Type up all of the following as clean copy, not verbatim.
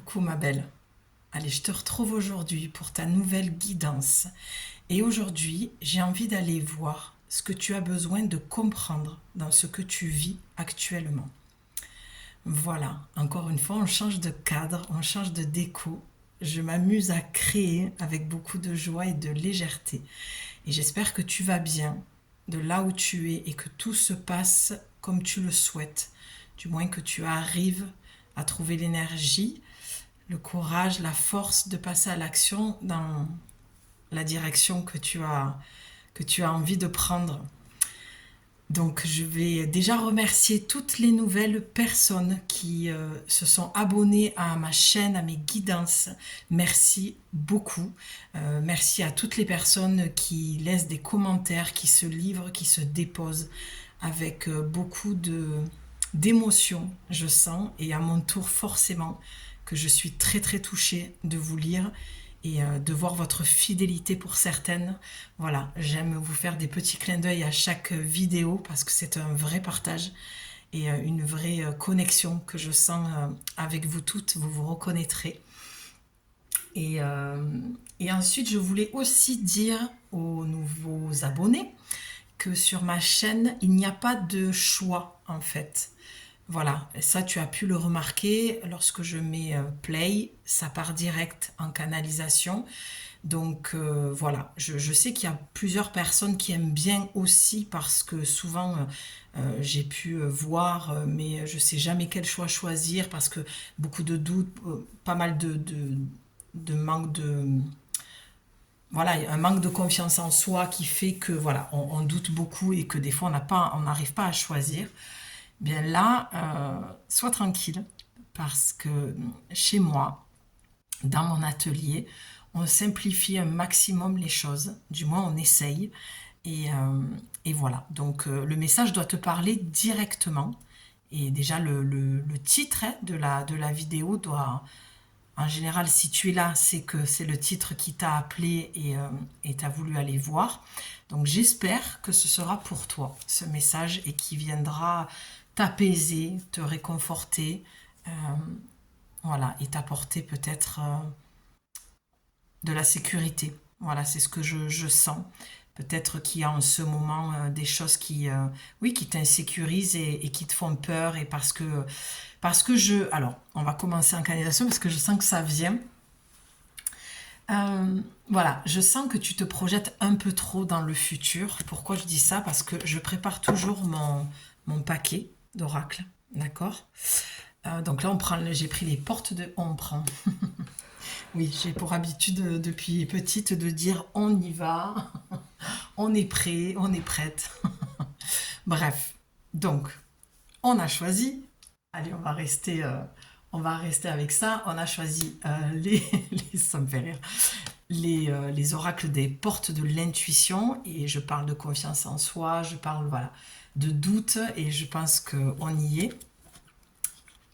Coucou ma belle. Allez, je te retrouve aujourd'hui pour ta nouvelle guidance. Et aujourd'hui, j'ai envie d'aller voir ce que tu as besoin de comprendre dans ce que tu vis actuellement. Voilà, encore une fois, on change de cadre, on change de déco. Je m'amuse à créer avec beaucoup de joie et de légèreté. Et j'espère que tu vas bien de là où tu es et que tout se passe comme tu le souhaites. Du moins que tu arrives à trouver l'énergie, le courage, la force de passer à l'action dans la direction que tu as envie de prendre. Donc je vais déjà remercier toutes les nouvelles personnes qui se sont abonnées à ma chaîne, à mes guidances. Merci beaucoup. Merci à toutes les personnes qui laissent des commentaires, qui se livrent, qui se déposent avec beaucoup d'émotion, je sens, et à mon tour forcément que je suis très très touchée de vous lire et de voir votre fidélité pour certaines. Voilà, j'aime vous faire des petits clins d'œil à chaque vidéo parce que c'est un vrai partage et une vraie connexion que je sens avec vous toutes, vous vous reconnaîtrez. Et, euh, et ensuite, je voulais aussi dire aux nouveaux abonnés que sur ma chaîne, il n'y a pas de choix en fait. Voilà, et ça tu as pu le remarquer, lorsque je mets play, ça part direct en canalisation. Donc voilà, je sais qu'il y a plusieurs personnes qui aiment bien aussi parce que souvent j'ai pu voir, mais je sais jamais quel choix choisir parce que beaucoup de doutes, pas mal de manque de... Voilà, un manque de confiance en soi qui fait que voilà, on doute beaucoup et que des fois on n'arrive pas à choisir. Bien là, sois tranquille, parce que chez moi, dans mon atelier, on simplifie un maximum les choses, du moins on essaye, et, euh, et voilà. Donc le message doit te parler directement, et déjà le titre de la vidéo doit, en général, si tu es là, c'est que c'est le titre qui t'a appelé et t'as voulu aller voir. Donc j'espère que ce sera pour toi, ce message, et qui viendra t'apaiser, te réconforter, euh, voilà, et t'apporter peut-être de la sécurité. Voilà, c'est ce que je sens. Peut-être qu'il y a en ce moment des choses oui, qui t'insécurisent et qui te font peur, et parce que alors, on va commencer en canalisation parce que je sens que ça vient. Voilà, je sens que tu te projettes un peu trop dans le futur. Pourquoi je dis ça? Parce que je prépare toujours mon paquet d'oracle, d'accord? Donc là, j'ai pris les portes de... On prend. Oui, j'ai pour habitude depuis petite de dire on y va, on est prêt, on est prête. Bref, donc on a choisi. Allez, on va rester avec ça. On a choisi ça me fait rire, les oracles des portes de l'intuition. Et je parle de confiance en soi, je parle voilà de doute, et je pense qu'on y est.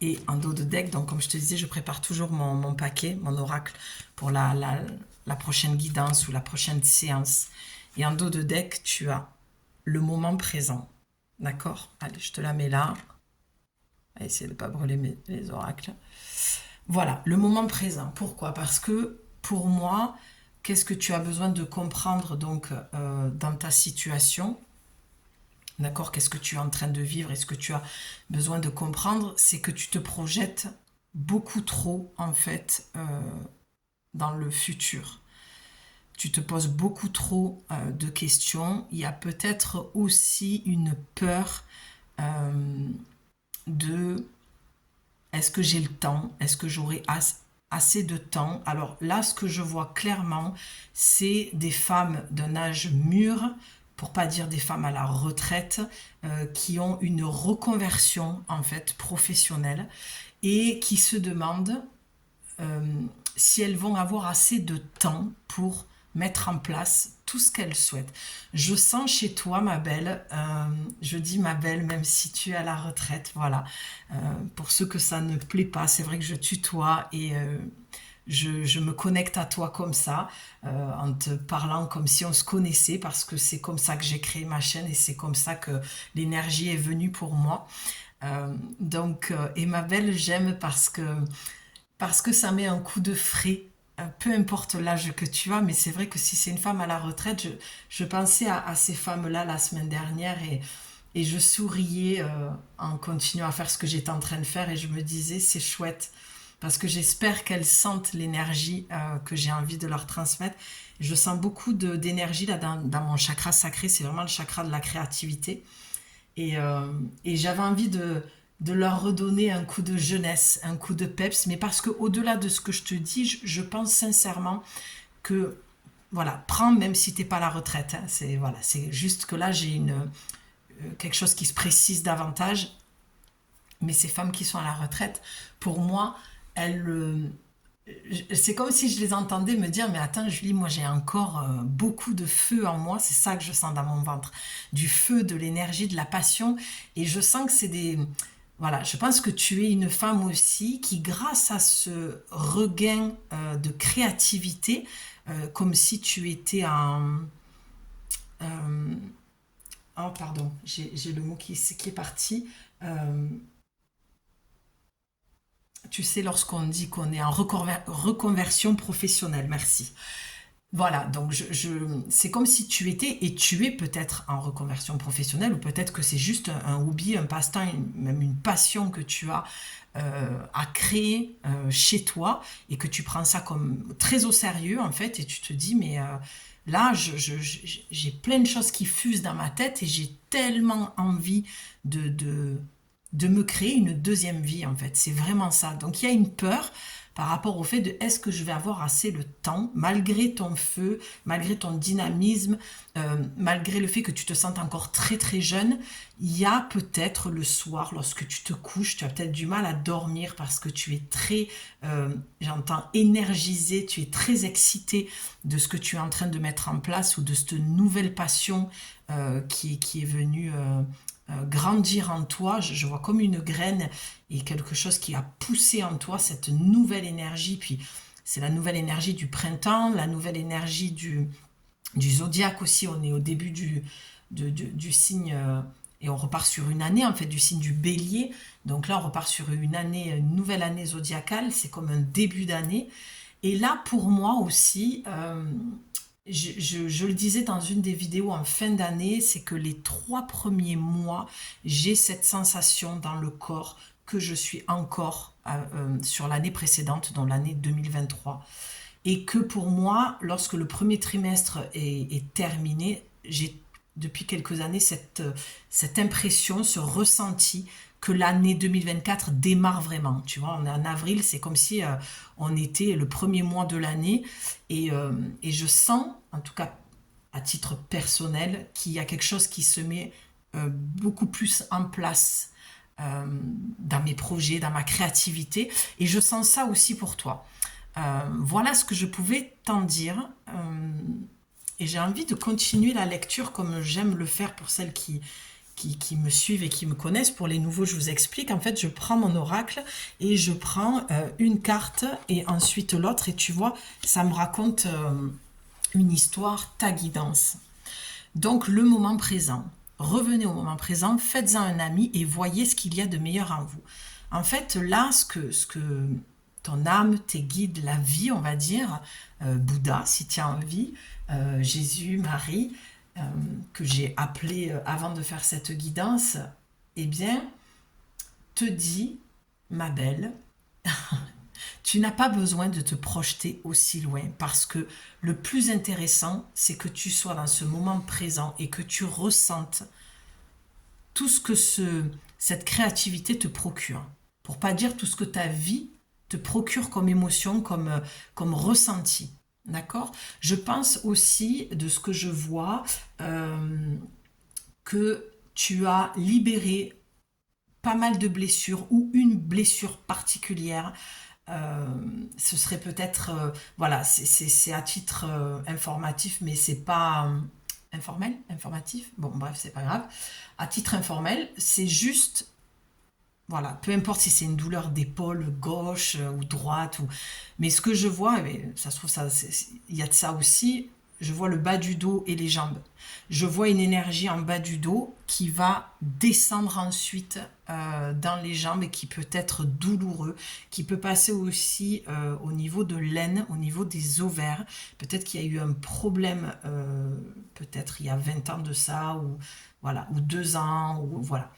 Et en dos de deck, donc comme je te disais, je prépare toujours mon paquet, mon oracle pour la prochaine guidance ou la prochaine séance. Et en dos de deck, tu as le moment présent. D'accord? Allez, je te la mets là. On va essayer de ne pas brûler les oracles. Voilà, le moment présent. Pourquoi? Parce que pour moi, qu'est-ce que tu as besoin de comprendre donc dans ta situation? D'accord? Qu'est-ce que tu es en train de vivre? Et ce que tu as besoin de comprendre, c'est que tu te projettes beaucoup trop, en fait, dans le futur. Tu te poses beaucoup trop de questions. Il y a peut-être aussi une peur de est-ce que j'ai le temps? Est-ce que j'aurai assez de temps? Alors là, ce que je vois clairement, c'est des femmes d'un âge mûr, pour pas dire des femmes à la retraite, qui ont une reconversion en fait professionnelle et qui se demandent euh, si elles vont avoir assez de temps pour mettre en place tout ce qu'elles souhaitent. Je sens chez toi, ma belle, je dis ma belle, même si tu es à la retraite, voilà. Pour ceux que ça ne plaît pas, c'est vrai que je tutoie et je me connecte à toi comme ça, en te parlant comme si on se connaissait, parce que c'est comme ça que j'ai créé ma chaîne et c'est comme ça que l'énergie est venue pour moi. Et ma belle, j'aime parce que parce que ça met un coup de frais, peu importe l'âge que tu as, mais c'est vrai que si c'est une femme à la retraite, je pensais à ces femmes-là la semaine dernière et je souriais en continuant à faire ce que j'étais en train de faire et je me disais c'est chouette parce que j'espère qu'elles sentent l'énergie que j'ai envie de leur transmettre. Je sens beaucoup d'énergie là dans mon chakra sacré, c'est vraiment le chakra de la créativité. Et, euh, et j'avais envie de leur redonner un coup de jeunesse, un coup de peps, mais parce que au-delà de ce que je te dis, je pense sincèrement que voilà, prends même si t'es pas à la retraite. Hein, c'est voilà, c'est juste que là j'ai quelque chose qui se précise davantage. Mais ces femmes qui sont à la retraite, pour moi, elles, c'est comme si je les entendais me dire, mais attends Julie, moi j'ai encore beaucoup de feu en moi, c'est ça que je sens dans mon ventre, du feu, de l'énergie, de la passion, et je sens que c'est des... Voilà, je pense que tu es une femme aussi qui, grâce à ce regain de créativité, comme si tu étais en... euh, oh pardon, j'ai le mot qui est parti. Euh, Tu sais, lorsqu'on dit qu'on est en reconversion professionnelle, merci. Voilà, donc c'est comme si tu étais, et tu es peut-être en reconversion professionnelle, ou peut-être que c'est juste un hobby, un passe-temps, même une passion que tu as à créer chez toi, et que tu prends ça comme très au sérieux, en fait, et tu te dis, mais là, j'ai plein de choses qui fusent dans ma tête, et j'ai tellement envie de, de, de me créer une deuxième vie, en fait. C'est vraiment ça. Donc, il y a une peur par rapport au fait de est-ce que je vais avoir assez le temps, malgré ton feu, malgré ton dynamisme, malgré le fait que tu te sentes encore très très jeune, il y a peut-être le soir, lorsque tu te couches, tu as peut-être du mal à dormir parce que tu es très, j'entends, énergisé, tu es très excité de ce que tu es en train de mettre en place ou de cette nouvelle passion qui est venue grandir en toi. Je vois comme une graine et quelque chose qui a poussé en toi cette nouvelle énergie. Puis c'est la nouvelle énergie du printemps, la nouvelle énergie du zodiaque aussi. On est au début du signe et on repart sur une année en fait du signe du bélier. Donc là on repart sur une année, une nouvelle année zodiacale. C'est comme un début d'année. Et là pour moi aussi, je le disais dans une des vidéos en fin d'année, c'est que les 3 premiers mois, j'ai cette sensation dans le corps que je suis encore sur l'année précédente, dans l'année 2023. Et que pour moi, lorsque le premier trimestre est terminé, j'ai depuis quelques années cette impression, ce ressenti que l'année 2024 démarre vraiment. Tu vois, on est en avril, c'est comme si on était le premier mois de l'année et je sens, en tout cas à titre personnel, qu'il y a quelque chose qui se met beaucoup plus en place euh, dans mes projets, dans ma créativité et je sens ça aussi pour toi. Voilà ce que je pouvais t'en dire. Et j'ai envie de continuer la lecture comme j'aime le faire pour celles qui me suivent et qui me connaissent. Pour les nouveaux, je vous explique. En fait, je prends mon oracle et je prends une carte et ensuite l'autre. Et tu vois, ça me raconte une histoire, ta guidance. Donc, le moment présent. Revenez au moment présent, faites-en un ami et voyez ce qu'il y a de meilleur en vous. En fait, là, ce que ton âme, tes guides, la vie, on va dire, Bouddha, si tu as envie, Jésus, Marie, euh, que j'ai appelé avant de faire cette guidance, eh bien, te dit, ma belle, tu n'as pas besoin de te projeter aussi loin parce que le plus intéressant, c'est que tu sois dans ce moment présent et que tu ressentes tout ce que cette créativité te procure. Pour pas dire tout ce que ta vie te procure comme émotion, comme ressenti. D'accord. Je pense aussi, de ce que je vois, que tu as libéré pas mal de blessures ou une blessure particulière. Euh, Ce serait peut-être, voilà, c'est à titre informatif, mais c'est pas informel, informatif. Bon, bref, c'est pas grave. À titre informel, c'est juste, voilà, peu importe si c'est une douleur d'épaule gauche ou droite, mais ce que je vois, ça se trouve, il y a de ça aussi. je vois le bas du dos et les jambes. Je vois une énergie en bas du dos qui va descendre ensuite dans les jambes et qui peut être douloureux, qui peut passer aussi au niveau de l'aine, au niveau des ovaires. Peut-être qu'il y a eu un problème, peut-être il y a 20 ans de ça, ou, voilà, ou 2 ans, ou voilà.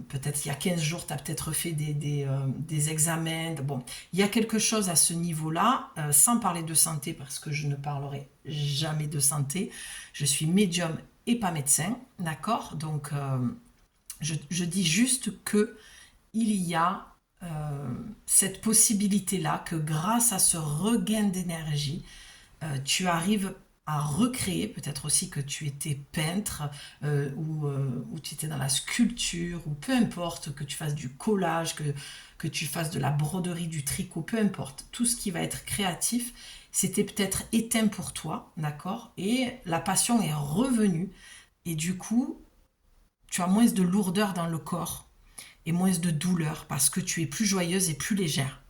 Peut-être il y a 15 jours, tu as peut-être fait des examens. Bon, il y a quelque chose à ce niveau-là, sans parler de santé, parce que je ne parlerai jamais de santé. Je suis médium et pas médecin, d'accord? Donc, je dis juste que il y a cette possibilité-là que grâce à ce regain d'énergie, tu arrives à recréer, peut-être aussi que tu étais peintre ou tu étais dans la sculpture, ou peu importe, que tu fasses du collage, que tu fasses de la broderie, du tricot, peu importe, tout ce qui va être créatif, c'était peut-être éteint pour toi, d'accord? Et la passion est revenue, et du coup, tu as moins de lourdeur dans le corps et moins de douleur parce que tu es plus joyeuse et plus légère.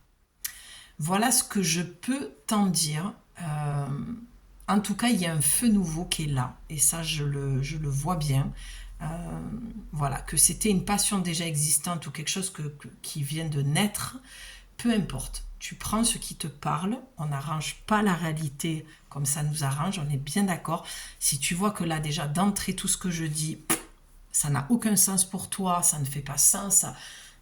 Voilà ce que je peux t'en dire. En tout cas, il y a un feu nouveau qui est là. Et ça, je le vois bien. Euh, voilà, que c'était une passion déjà existante ou quelque chose qui vient de naître. Peu importe. Tu prends ce qui te parle. On n'arrange pas la réalité comme ça nous arrange. On est bien d'accord. Si tu vois que là, déjà, d'entrée, tout ce que je dis, ça n'a aucun sens pour toi, ça ne fait pas sens,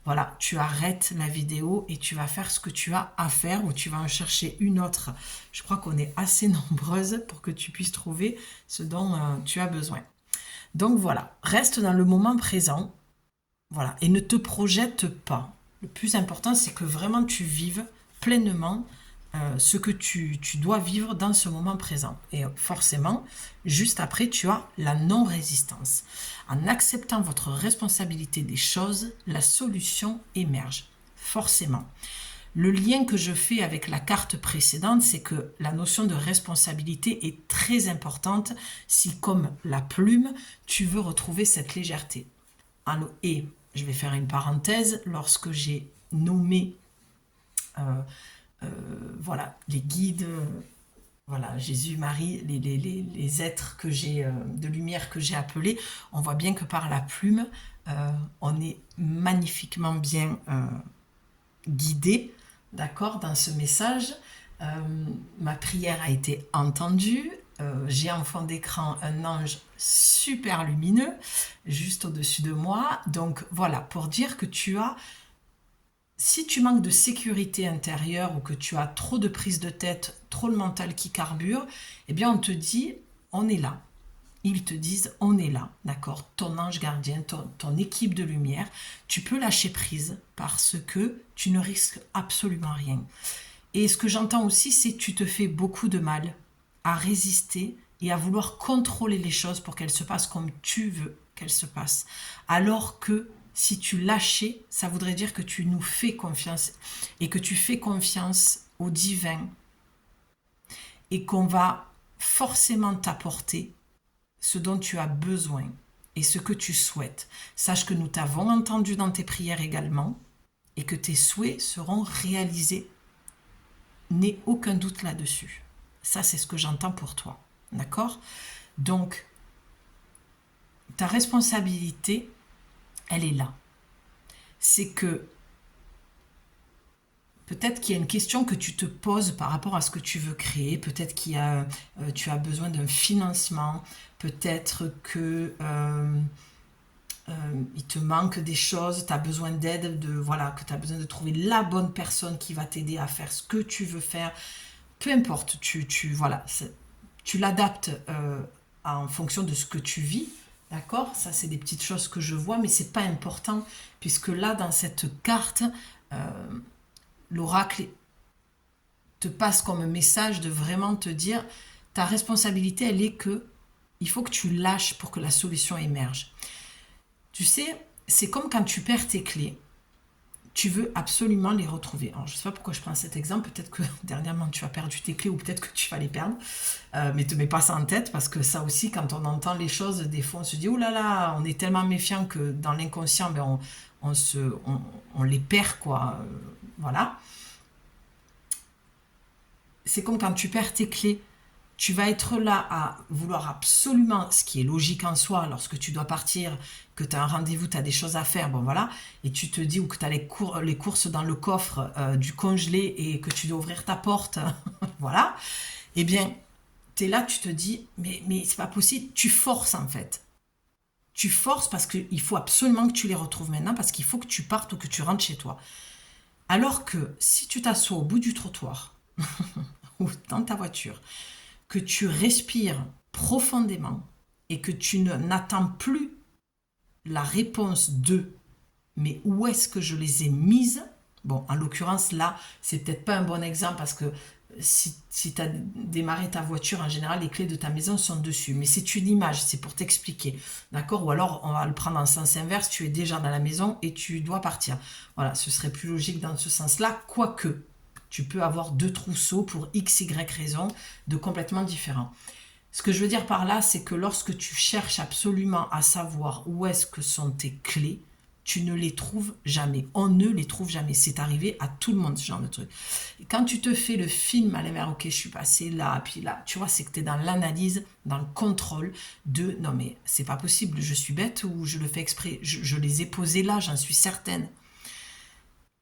voilà, tu arrêtes la vidéo et tu vas faire ce que tu as à faire, ou tu vas en chercher une autre. Je crois qu'on est assez nombreuses pour que tu puisses trouver ce dont tu as besoin. Donc voilà, reste dans le moment présent, voilà, et ne te projette pas. Le plus important, c'est que vraiment tu vives pleinement ce que tu dois vivre dans ce moment présent. Et forcément, juste après, tu as la non-résistance. En acceptant votre responsabilité des choses, la solution émerge. Forcément. Le lien que je fais avec la carte précédente, c'est que la notion de responsabilité est très importante si, comme la plume, tu veux retrouver cette légèreté. Et je vais faire une parenthèse, lorsque j'ai nommé voilà, les guides, voilà, Jésus, Marie, les êtres que j'ai de lumière que j'ai appelés, on voit bien que par la plume, on est magnifiquement bien guidé, d'accord, dans ce message. Ma prière a été entendue. J'ai en fond d'écran un ange super lumineux juste au-dessus de moi. Donc voilà, pour dire que si tu manques de sécurité intérieure, ou que tu as trop de prise de tête, trop le mental qui carbure, eh bien on te dit, on est là. Ils te disent, on est là, d'accord? Ton ange gardien, ton équipe de lumière, tu peux lâcher prise parce que tu ne risques absolument rien. Et ce que j'entends aussi, c'est que tu te fais beaucoup de mal à résister et à vouloir contrôler les choses pour qu'elles se passent comme tu veux qu'elles se passent. Alors que si tu lâchais, ça voudrait dire que tu nous fais confiance et que tu fais confiance au divin et qu'on va forcément t'apporter ce dont tu as besoin et ce que tu souhaites. Sache que nous t'avons entendu dans tes prières également et que tes souhaits seront réalisés. N'aie aucun doute là-dessus. Ça, c'est ce que j'entends pour toi. D'accord? Donc, ta responsabilité, elle est là. C'est que peut-être qu'il y a une question que tu te poses par rapport à ce que tu veux créer. Peut-être tu as besoin d'un financement. Peut-être que il te manque des choses. Tu as besoin d'aide, voilà, que tu as besoin de trouver la bonne personne qui va t'aider à faire ce que tu veux faire. Peu importe, voilà, tu l'adaptes en fonction de ce que tu vis. D'accord? Ça, c'est des petites choses que je vois, mais c'est pas important, puisque là, dans cette carte, l'oracle te passe comme un message de vraiment te dire, ta responsabilité, elle est que il faut que tu lâches pour que la solution émerge. Tu sais, c'est comme quand tu perds tes clés. Tu veux absolument les retrouver. Alors, je ne sais pas pourquoi je prends cet exemple. Peut-être que dernièrement, tu as perdu tes clés, ou peut-être que tu vas les perdre. Mais ne te mets pas ça en tête, parce que ça aussi, quand on entend les choses, des fois, on se dit, oh là là, on est tellement méfiant que dans l'inconscient, ben, on les perd, quoi. Voilà. C'est comme quand tu perds tes clés. Tu vas être là à vouloir absolument, ce qui est logique en soi, lorsque tu dois partir, que tu as un rendez-vous, tu as des choses à faire, bon voilà, et tu te dis, ou que tu as les courses dans le coffre du congelé et que tu dois ouvrir ta porte, voilà, eh bien, tu es là, tu te dis, mais c'est pas possible, tu forces en fait. Tu forces parce qu'il faut absolument que tu les retrouves maintenant, parce qu'il faut que tu partes ou que tu rentres chez toi. Alors que si tu t'assois au bout du trottoir ou dans ta voiture, que tu respires profondément et que tu n'attends plus la réponse de mais où est-ce que je les ai mises? Bon, en l'occurrence, là, c'est peut-être pas un bon exemple parce que si tu as démarré ta voiture, en général, les clés de ta maison sont dessus. Mais c'est une image, c'est pour t'expliquer. D'accord? Ou alors, on va le prendre en sens inverse, tu es déjà dans la maison et tu dois partir. Voilà, ce serait plus logique dans ce sens-là, quoique tu peux avoir deux trousseaux pour X, Y raison de complètement différents. Ce que je veux dire par là, c'est que lorsque tu cherches absolument à savoir où est-ce que sont tes clés, tu ne les trouves jamais. On ne les trouve jamais. C'est arrivé à tout le monde, ce genre de truc. Et quand tu te fais le film, allez, mais ok, je suis passé là, puis là, tu vois, c'est que tu es dans l'analyse, dans le contrôle de non, mais c'est pas possible, je suis bête ou je le fais exprès. Je les ai posés là, j'en suis certaine.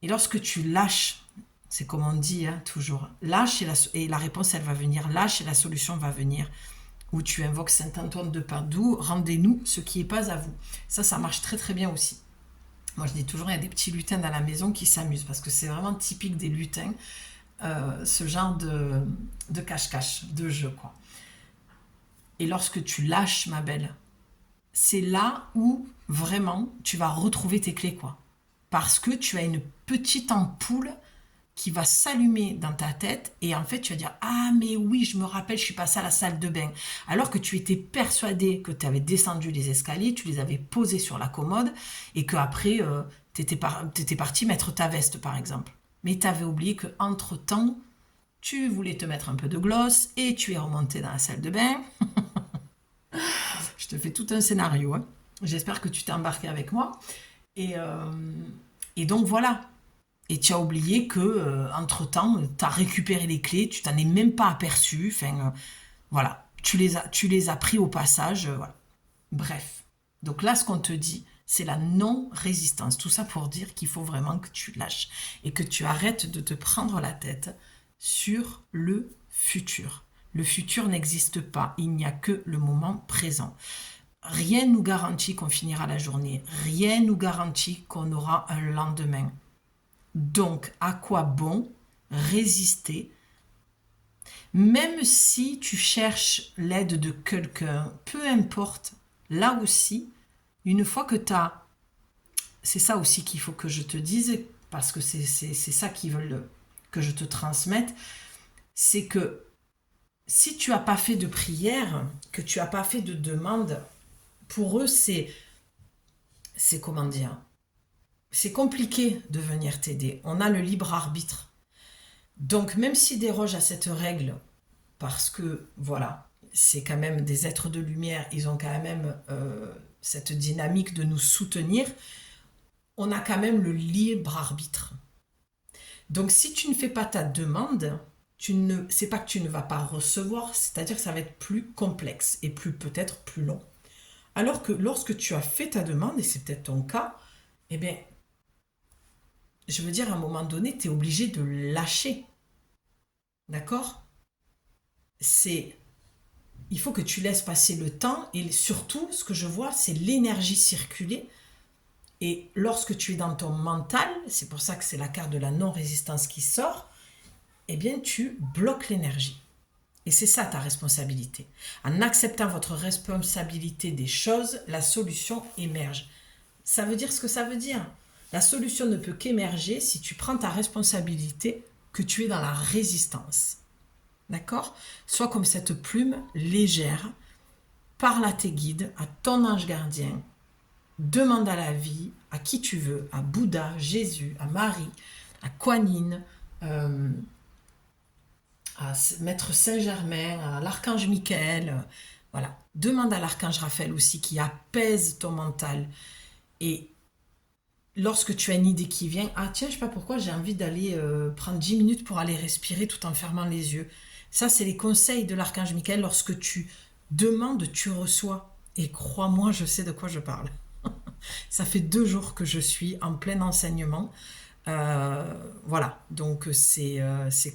Et lorsque tu lâches, c'est comme on dit hein, toujours, lâche et la réponse, elle va venir, lâche et la solution va venir. Où tu invoques Saint Antoine de Padoue, rendez-nous ce qui n'est pas à vous. Ça marche très très bien aussi. Moi, je dis toujours, il y a des petits lutins dans la maison qui s'amusent parce que c'est vraiment typique des lutins, ce genre de cache-cache, de jeu, quoi. Et lorsque tu lâches, ma belle, c'est là où vraiment tu vas retrouver tes clés, quoi. Parce que tu as une petite ampoule qui va s'allumer dans ta tête et en fait tu vas dire ah mais oui je me rappelle je suis passée à la salle de bain alors que tu étais persuadé que tu avais descendu les escaliers, tu les avais posés sur la commode et qu'après t'étais parti mettre ta veste par exemple, mais tu avais oublié que entre temps tu voulais te mettre un peu de gloss et tu es remonté dans la salle de bain. Je te fais tout un scénario hein. J'espère que tu t'es embarqué avec moi et, euh, et donc voilà. Et tu as oublié que, entre-temps, tu as récupéré les clés, tu t'en es même pas aperçu. Enfin, voilà, tu les as pris au passage. Voilà. Bref. Donc là, ce qu'on te dit, c'est la non-résistance. Tout ça pour dire qu'il faut vraiment que tu lâches et que tu arrêtes de te prendre la tête sur le futur. Le futur n'existe pas. Il n'y a que le moment présent. Rien ne nous garantit qu'on finira la journée. Rien ne nous garantit qu'on aura un lendemain. Donc, à quoi bon résister, même si tu cherches l'aide de quelqu'un, peu importe, là aussi, une fois que tu as... C'est ça aussi qu'il faut que je te dise, parce que c'est ça qu'ils veulent que je te transmette, c'est que si tu n'as pas fait de prière, que tu n'as pas fait de demande, pour eux, c'est comment dire, c'est compliqué de venir t'aider. On a le libre arbitre. Donc, même s'ils dérogent à cette règle, parce que, voilà, c'est quand même des êtres de lumière, ils ont quand même cette dynamique de nous soutenir, on a quand même le libre arbitre. Donc, si tu ne fais pas ta demande, c'est pas que tu ne vas pas recevoir, c'est-à-dire que ça va être plus complexe et peut-être plus long. Alors que lorsque tu as fait ta demande, et c'est peut-être ton cas, eh bien, je veux dire, à un moment donné, tu es obligé de lâcher. D'accord? Il faut que tu laisses passer le temps et surtout, ce que je vois, c'est l'énergie circuler. Et lorsque tu es dans ton mental, c'est pour ça que c'est la carte de la non-résistance qui sort, eh bien, tu bloques l'énergie. Et c'est ça ta responsabilité. En acceptant votre responsabilité des choses, la solution émerge. Ça veut dire ce que ça veut dire. La solution ne peut qu'émerger si tu prends ta responsabilité, que tu es dans la résistance. D'accord? Sois comme cette plume légère, parle à tes guides, à ton ange gardien, demande à la vie, à qui tu veux, à Bouddha, Jésus, à Marie, à Kuan Yin, à Maître Saint-Germain, à l'archange Michael. Voilà. Demande à l'archange Raphaël aussi qui apaise ton mental. Et lorsque tu as une idée qui vient, ah tiens, je sais pas pourquoi, j'ai envie d'aller prendre 10 minutes pour aller respirer tout en fermant les yeux. Ça, c'est les conseils de l'archange Michael. Lorsque tu demandes, tu reçois. Et crois-moi, je sais de quoi je parle. Ça fait 2 jours que je suis en plein enseignement. Voilà, donc c'est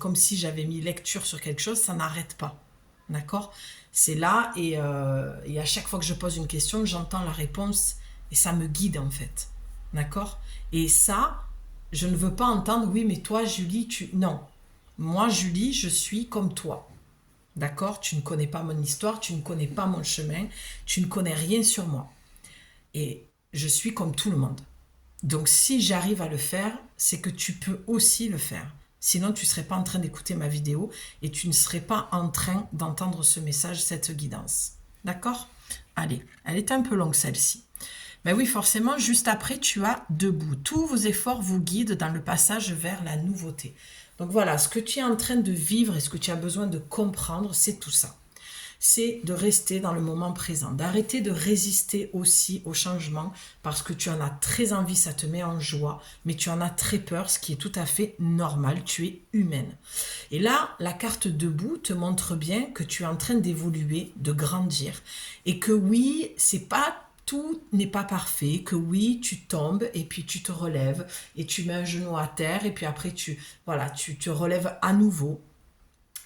comme si j'avais mis lecture sur quelque chose, ça n'arrête pas. D'accord? C'est là et à chaque fois que je pose une question, j'entends la réponse et ça me guide en fait. D'accord? Et ça, je ne veux pas entendre, oui, mais toi, Julie, tu. Non. Moi, Julie, je suis comme toi. D'accord? Tu ne connais pas mon histoire, tu ne connais pas mon chemin, tu ne connais rien sur moi. Et je suis comme tout le monde. Donc si j'arrive à le faire, c'est que tu peux aussi le faire. Sinon, tu ne serais pas en train d'écouter ma vidéo et tu ne serais pas en train d'entendre ce message, cette guidance. D'accord? Allez, elle est un peu longue celle-ci. Ben oui, forcément, juste après, tu as debout. Tous vos efforts vous guident dans le passage vers la nouveauté. Donc voilà, ce que tu es en train de vivre et ce que tu as besoin de comprendre, c'est tout ça. C'est de rester dans le moment présent, d'arrêter de résister aussi au changement parce que tu en as très envie, ça te met en joie, mais tu en as très peur, ce qui est tout à fait normal, tu es humaine. Et là, la carte debout te montre bien que tu es en train d'évoluer, de grandir, et que oui, c'est pas tout n'est pas parfait, que oui, tu tombes et puis tu te relèves et tu mets un genou à terre et puis après tu te relèves à nouveau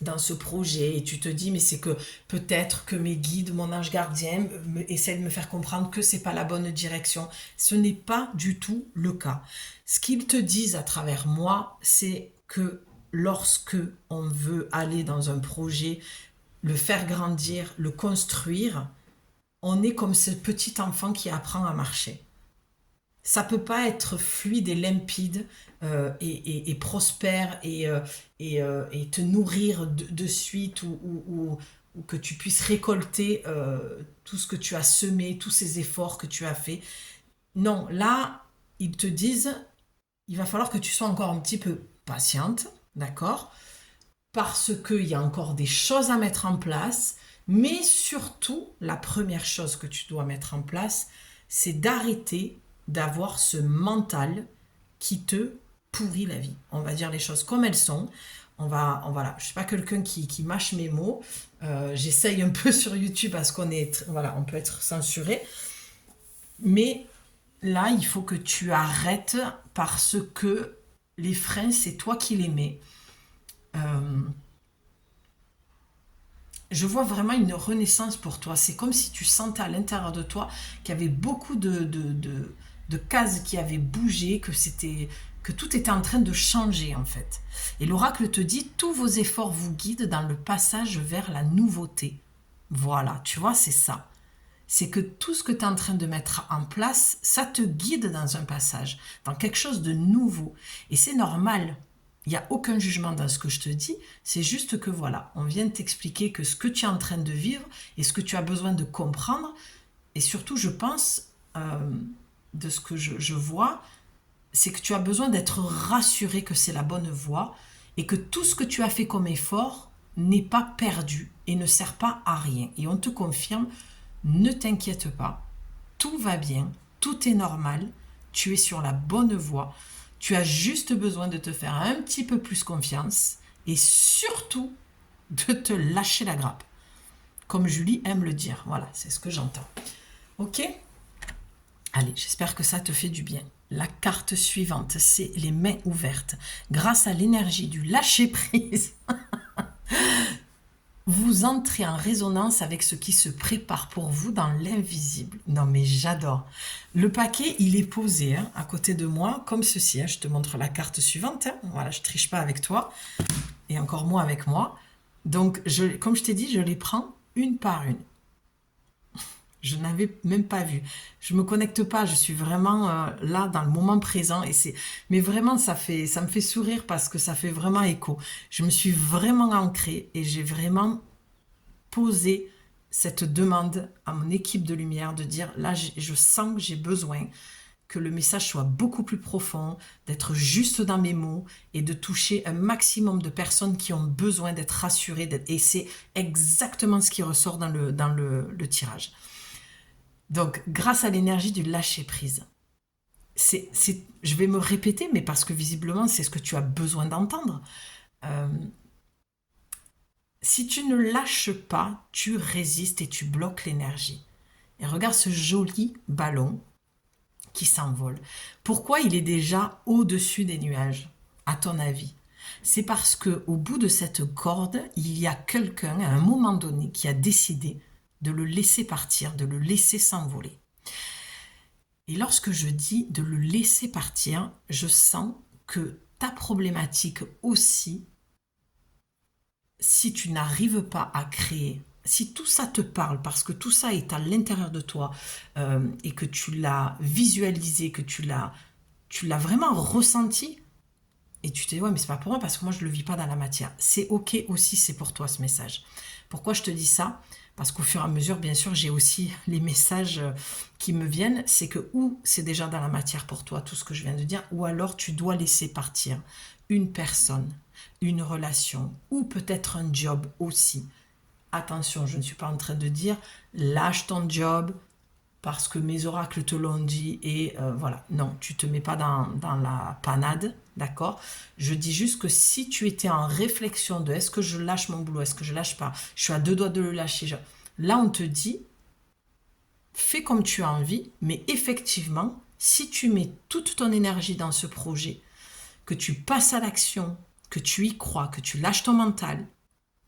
dans ce projet et tu te dis mais c'est que peut-être que mes guides, mon ange gardien essaient de me faire comprendre que c'est pas la bonne direction. Ce n'est pas du tout le cas. Ce qu'ils te disent à travers moi, c'est que lorsque on veut aller dans un projet, le faire grandir, le construire, on est comme ce petit enfant qui apprend à marcher. Ça peut pas être fluide et limpide et prospère et te nourrir de suite ou que tu puisses récolter tout ce que tu as semé, tous ces efforts que tu as fait. Non, là, ils te disent, il va falloir que tu sois encore un petit peu patiente, d'accord? Parce qu'il y a encore des choses à mettre en place, mais surtout, la première chose que tu dois mettre en place, c'est d'arrêter d'avoir ce mental qui te pourrit la vie. On va dire les choses comme elles sont. Voilà, je suis pas quelqu'un qui mâche mes mots. J'essaye un peu sur YouTube parce on peut être censuré. Mais là, il faut que tu arrêtes parce que les freins, c'est toi qui les mets. Euh, je vois vraiment une renaissance pour toi. C'est comme si tu sentais à l'intérieur de toi qu'il y avait beaucoup de cases qui avaient bougé, que tout était en train de changer en fait. Et l'oracle te dit, tous vos efforts vous guident dans le passage vers la nouveauté. Voilà, tu vois, c'est ça. C'est que tout ce que tu es en train de mettre en place, ça te guide dans un passage, dans quelque chose de nouveau. Et c'est normal. Il n'y a aucun jugement dans ce que je te dis, c'est juste que voilà, on vient de t'expliquer que ce que tu es en train de vivre et ce que tu as besoin de comprendre, et surtout je pense, de ce que je vois, c'est que tu as besoin d'être rassuré que c'est la bonne voie et que tout ce que tu as fait comme effort n'est pas perdu et ne sert pas à rien. Et on te confirme, ne t'inquiète pas, tout va bien, tout est normal, tu es sur la bonne voie. Tu as juste besoin de te faire un petit peu plus confiance et surtout de te lâcher la grappe. Comme Julie aime le dire. Voilà, c'est ce que j'entends. Ok? Allez, j'espère que ça te fait du bien. La carte suivante, c'est les mains ouvertes. Grâce à l'énergie du lâcher-prise, vous entrez en résonance avec ce qui se prépare pour vous dans l'invisible. Non mais j'adore. Le paquet, il est posé hein, à côté de moi, comme ceci. Hein. Je te montre la carte suivante. Hein. Voilà, je triche pas avec toi, et encore moins avec moi. Donc, comme je t'ai dit, je les prends une par une. Je n'avais même pas vu. Je me connecte pas, je suis vraiment là dans le moment présent mais vraiment ça me fait sourire parce que ça fait vraiment écho. Je me suis vraiment ancrée et j'ai vraiment posé cette demande à mon équipe de lumière de dire là je sens que j'ai besoin que le message soit beaucoup plus profond, d'être juste dans mes mots et de toucher un maximum de personnes qui ont besoin d'être rassurées. Et c'est exactement ce qui ressort dans le tirage. Donc, grâce à l'énergie du lâcher-prise, je vais me répéter, mais parce que visiblement, c'est ce que tu as besoin d'entendre. Si tu ne lâches pas, tu résistes et tu bloques l'énergie. Et regarde ce joli ballon qui s'envole. Pourquoi il est déjà au-dessus des nuages, à ton avis? C'est parce que au bout de cette corde, il y a quelqu'un à un moment donné qui a décidé de le laisser partir, de le laisser s'envoler. Et lorsque je dis de le laisser partir, je sens que ta problématique aussi, si tu n'arrives pas à créer, si tout ça te parle, parce que tout ça est à l'intérieur de toi et que tu l'as visualisé, que tu l'as vraiment ressenti, et tu te dis, ouais, mais c'est pas pour moi parce que moi je le vis pas dans la matière. C'est ok aussi, c'est pour toi ce message. Pourquoi je te dis ça? Parce qu'au fur et à mesure, bien sûr, j'ai aussi les messages qui me viennent. C'est que ou c'est déjà dans la matière pour toi, tout ce que je viens de dire, ou alors tu dois laisser partir une personne, une relation, ou peut-être un job aussi. Attention, je ne suis pas en train de dire lâche ton job parce que mes oracles te l'ont dit et voilà. Non, tu te mets pas dans la panade, d'accord? Je dis juste que si tu étais en réflexion de est-ce que je lâche mon boulot, est-ce que je lâche pas, je suis à deux doigts de le lâcher. Là, on te dit fais comme tu as envie, mais effectivement, si tu mets toute ton énergie dans ce projet, que tu passes à l'action, que tu y crois, que tu lâches ton mental,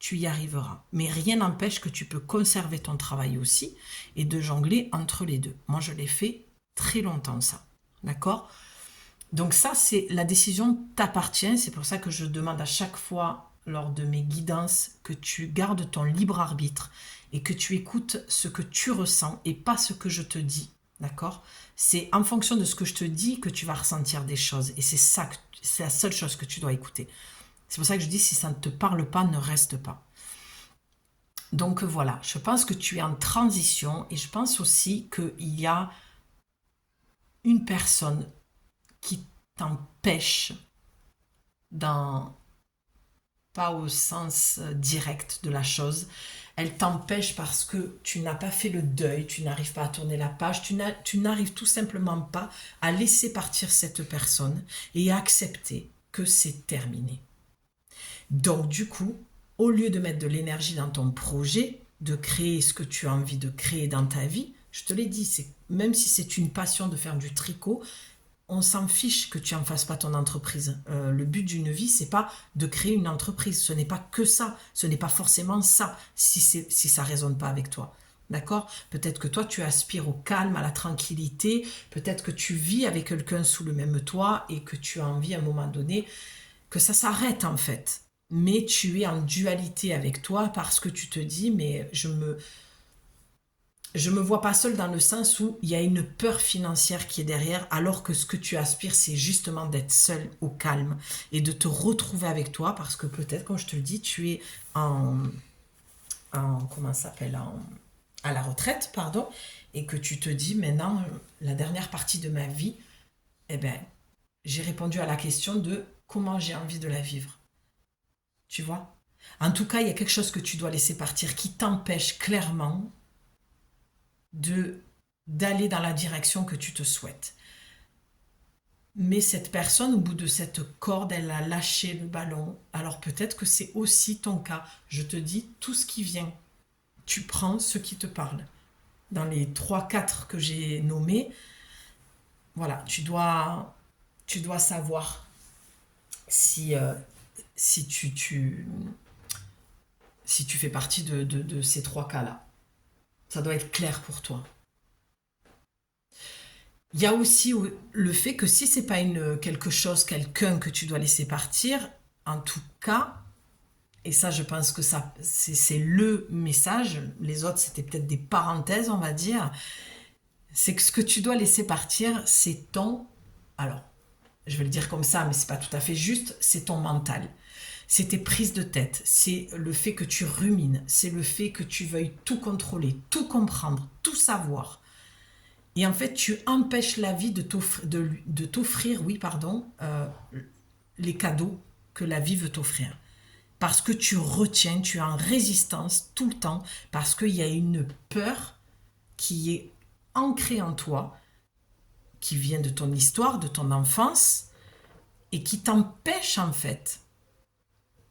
tu y arriveras. Mais rien n'empêche que tu peux conserver ton travail aussi et de jongler entre les deux. Moi, je l'ai fait très longtemps, ça. D'accord? Donc ça, c'est la décision t'appartient. C'est pour ça que je demande à chaque fois, lors de mes guidances, que tu gardes ton libre arbitre et que tu écoutes ce que tu ressens et pas ce que je te dis. D'accord? C'est en fonction de ce que je te dis que tu vas ressentir des choses. Et c'est ça, c'est la seule chose que tu dois écouter. C'est pour ça que je dis, si ça ne te parle pas, ne reste pas. Donc voilà, je pense que tu es en transition et je pense aussi qu'il y a une personne qui t'empêche, pas au sens direct de la chose, elle t'empêche parce que tu n'as pas fait le deuil, tu n'arrives pas à tourner la page, tu n'arrives tout simplement pas à laisser partir cette personne et à accepter que c'est terminé. Donc du coup, au lieu de mettre de l'énergie dans ton projet, de créer ce que tu as envie de créer dans ta vie, je te l'ai dit, même si c'est une passion de faire du tricot, on s'en fiche que tu en fasses pas ton entreprise. Le but d'une vie, c'est pas de créer une entreprise. Ce n'est pas que ça. Ce n'est pas forcément ça, si ça résonne pas avec toi. D'accord? Peut-être que toi, tu aspires au calme, à la tranquillité. Peut-être que tu vis avec quelqu'un sous le même toit et que tu as envie à un moment donné que ça s'arrête en fait. Mais tu es en dualité avec toi parce que tu te dis, mais je me vois pas seule dans le sens où il y a une peur financière qui est derrière, alors que ce que tu aspires, c'est justement d'être seule au calme et de te retrouver avec toi parce que peut-être, comme je te le dis, tu es comment ça s'appelle, à la retraite, pardon, et que tu te dis, maintenant, la dernière partie de ma vie, eh ben, j'ai répondu à la question de comment j'ai envie de la vivre. Tu vois? En tout cas, il y a quelque chose que tu dois laisser partir qui t'empêche clairement d'aller dans la direction que tu te souhaites. Mais cette personne, au bout de cette corde, elle a lâché le ballon. Alors peut-être que c'est aussi ton cas. Je te dis tout ce qui vient. Tu prends ce qui te parle. Dans les 3-4 que j'ai nommés, voilà, tu dois savoir si si tu fais partie de ces 3 cas-là. Ça doit être clair pour toi. Il y a aussi le fait que si c'est pas quelque chose, quelqu'un que tu dois laisser partir, en tout cas, et ça je pense que ça c'est le message, les autres c'était peut-être des parenthèses on va dire, c'est que ce que tu dois laisser partir, c'est alors je vais le dire comme ça mais c'est pas tout à fait juste, c'est ton mental. C'est tes prises de tête, c'est le fait que tu rumines, c'est le fait que tu veuilles tout contrôler, tout comprendre, tout savoir. Et en fait, tu empêches la vie de t'offrir, oui, pardon, les cadeaux que la vie veut t'offrir. Parce que tu retiens, tu es en résistance tout le temps, parce qu'il y a une peur qui est ancrée en toi, qui vient de ton histoire, de ton enfance, et qui t'empêche en fait.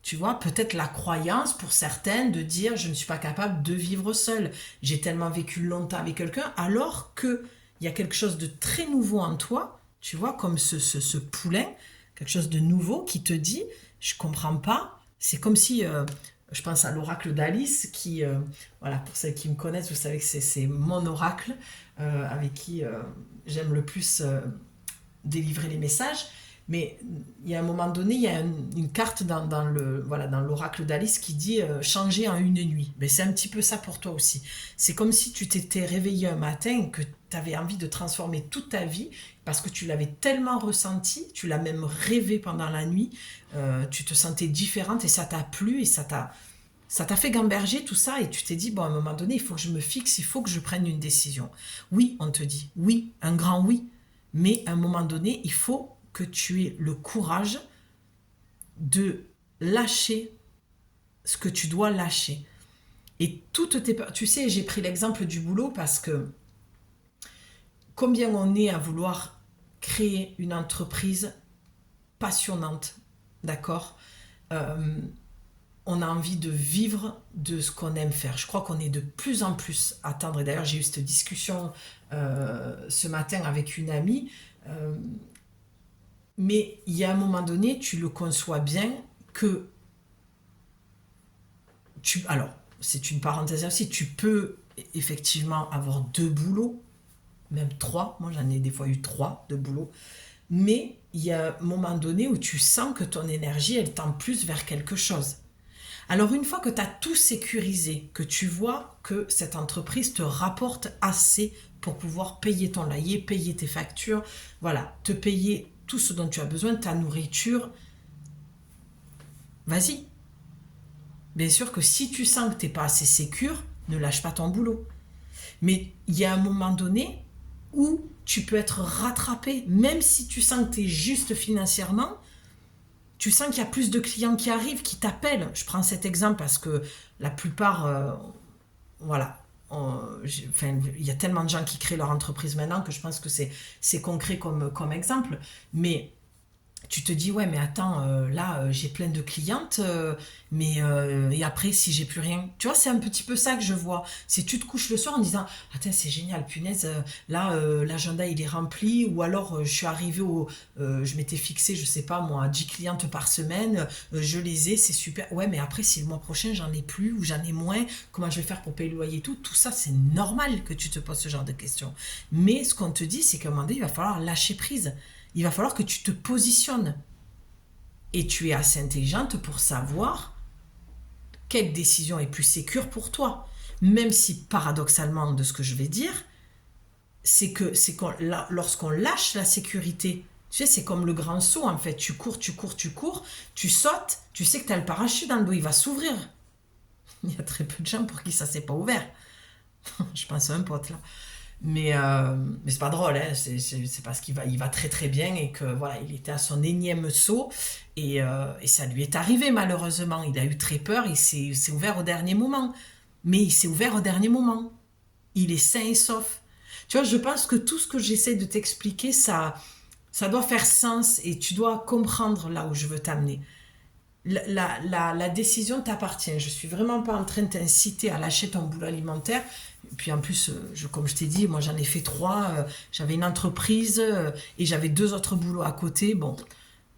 Tu vois, peut-être la croyance pour certaines de dire je ne suis pas capable de vivre seule. J'ai tellement vécu longtemps avec quelqu'un, alors qu'il y a quelque chose de très nouveau en toi, tu vois, comme ce poulain, quelque chose de nouveau qui te dit je comprends pas. C'est comme si, je pense à l'oracle d'Alice, qui, voilà, pour celles qui me connaissent, vous savez que c'est mon oracle, avec qui j'aime le plus délivrer les messages. Mais il y a un moment donné, il y a une carte voilà, dans l'oracle d'Alice qui dit changer en une nuit. Mais c'est un petit peu ça pour toi aussi. C'est comme si tu t'étais réveillé un matin et que tu avais envie de transformer toute ta vie parce que tu l'avais tellement ressenti, tu l'as même rêvé pendant la nuit, tu te sentais différente et ça t'a plu et ça t'a fait gamberger tout ça et tu t'es dit, bon, à un moment donné, il faut que je me fixe, il faut que je prenne une décision. Oui, on te dit, oui, un grand oui. Mais à un moment donné, il faut que tu aies le courage de lâcher ce que tu dois lâcher. Et toutes tes peurs, tu sais, j'ai pris l'exemple du boulot parce que combien on est à vouloir créer une entreprise passionnante, d'accord, on a envie de vivre de ce qu'on aime faire. Je crois qu'on est de plus en plus à tendre. Et d'ailleurs, j'ai eu cette discussion ce matin avec une amie. Mais il y a un moment donné, tu le conçois bien que alors, c'est une parenthèse aussi, tu peux effectivement avoir 2 boulots, même 3. Moi, j'en ai des fois eu 3 de boulots. Mais il y a un moment donné où tu sens que ton énergie, elle tend plus vers quelque chose. Alors une fois que tu as tout sécurisé, que tu vois que cette entreprise te rapporte assez pour pouvoir payer ton loyer, payer tes factures, voilà, te payer tout ce dont tu as besoin, ta nourriture, vas-y. Bien sûr que si tu sens que tu n'es pas assez sécure, ne lâche pas ton boulot. Mais il y a un moment donné où tu peux être rattrapé, même si tu sens que tu es juste financièrement, tu sens qu'il y a plus de clients qui arrivent, qui t'appellent. Je prends cet exemple parce que la plupart, voilà, il y a tellement de gens qui créent leur entreprise maintenant que je pense que c'est concret comme exemple. Mais tu te dis, ouais, mais attends, là, j'ai plein de clientes, mais et après, si j'ai plus rien, tu vois, c'est un petit peu ça que je vois. Si tu te couches le soir en disant, attends, c'est génial, punaise, là, l'agenda, il est rempli, ou alors, je suis arrivée je m'étais fixé, je sais pas, moi, 10 clientes par semaine, je les ai, c'est super. Ouais, mais après, si le mois prochain, j'en ai plus, ou j'en ai moins, comment je vais faire pour payer le loyer et tout ça, c'est normal que tu te poses ce genre de questions. Mais ce qu'on te dit, c'est qu'à un moment donné, il va falloir lâcher prise. Il va falloir que tu te positionnes. Et tu es assez intelligente pour savoir quelle décision est plus sécure pour toi. Même si, paradoxalement, de ce que je vais dire, lorsqu'on lâche la sécurité, tu sais, c'est comme le grand saut, en fait. Tu cours, tu sautes, tu sais que tu as le parachute dans le dos, il va s'ouvrir. Il y a très peu de gens pour qui ça s'est pas ouvert. Je pense à un pote, là. Mais c'est pas drôle, hein. C'est parce il va très très bien et que voilà, il était à son énième saut et ça lui est arrivé malheureusement. Il a eu très peur, il s'est ouvert au dernier moment. Mais il s'est ouvert au dernier moment. Il est sain et sauf. Tu vois, je pense que tout ce que j'essaie de t'expliquer, ça doit faire sens et tu dois comprendre là où je veux t'amener. La décision t'appartient. Je suis vraiment pas en train de t'inciter à lâcher ton boulot alimentaire. Et puis en plus, comme je t'ai dit, moi j'en ai fait 3. J'avais une entreprise et j'avais 2 autres boulots à côté. Bon,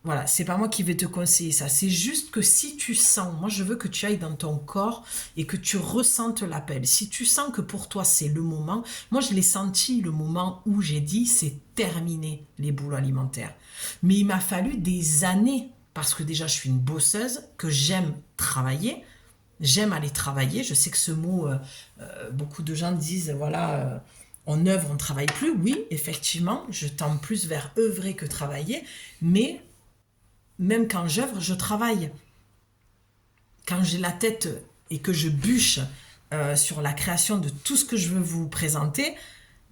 voilà, c'est pas moi qui vais te conseiller ça. C'est juste que si tu sens, moi je veux que tu ailles dans ton corps et que tu ressentes l'appel. Si tu sens que pour toi c'est le moment, moi je l'ai senti le moment où j'ai dit c'est terminé les boulots alimentaires. Mais il m'a fallu des années parce que déjà je suis une bosseuse, que j'aime travailler, j'aime aller travailler. Je sais que ce mot, beaucoup de gens disent, voilà, on œuvre, on ne travaille plus. Oui, effectivement, je tends plus vers œuvrer que travailler, mais même quand j'œuvre, je travaille. Quand j'ai la tête et que je bûche sur la création de tout ce que je veux vous présenter,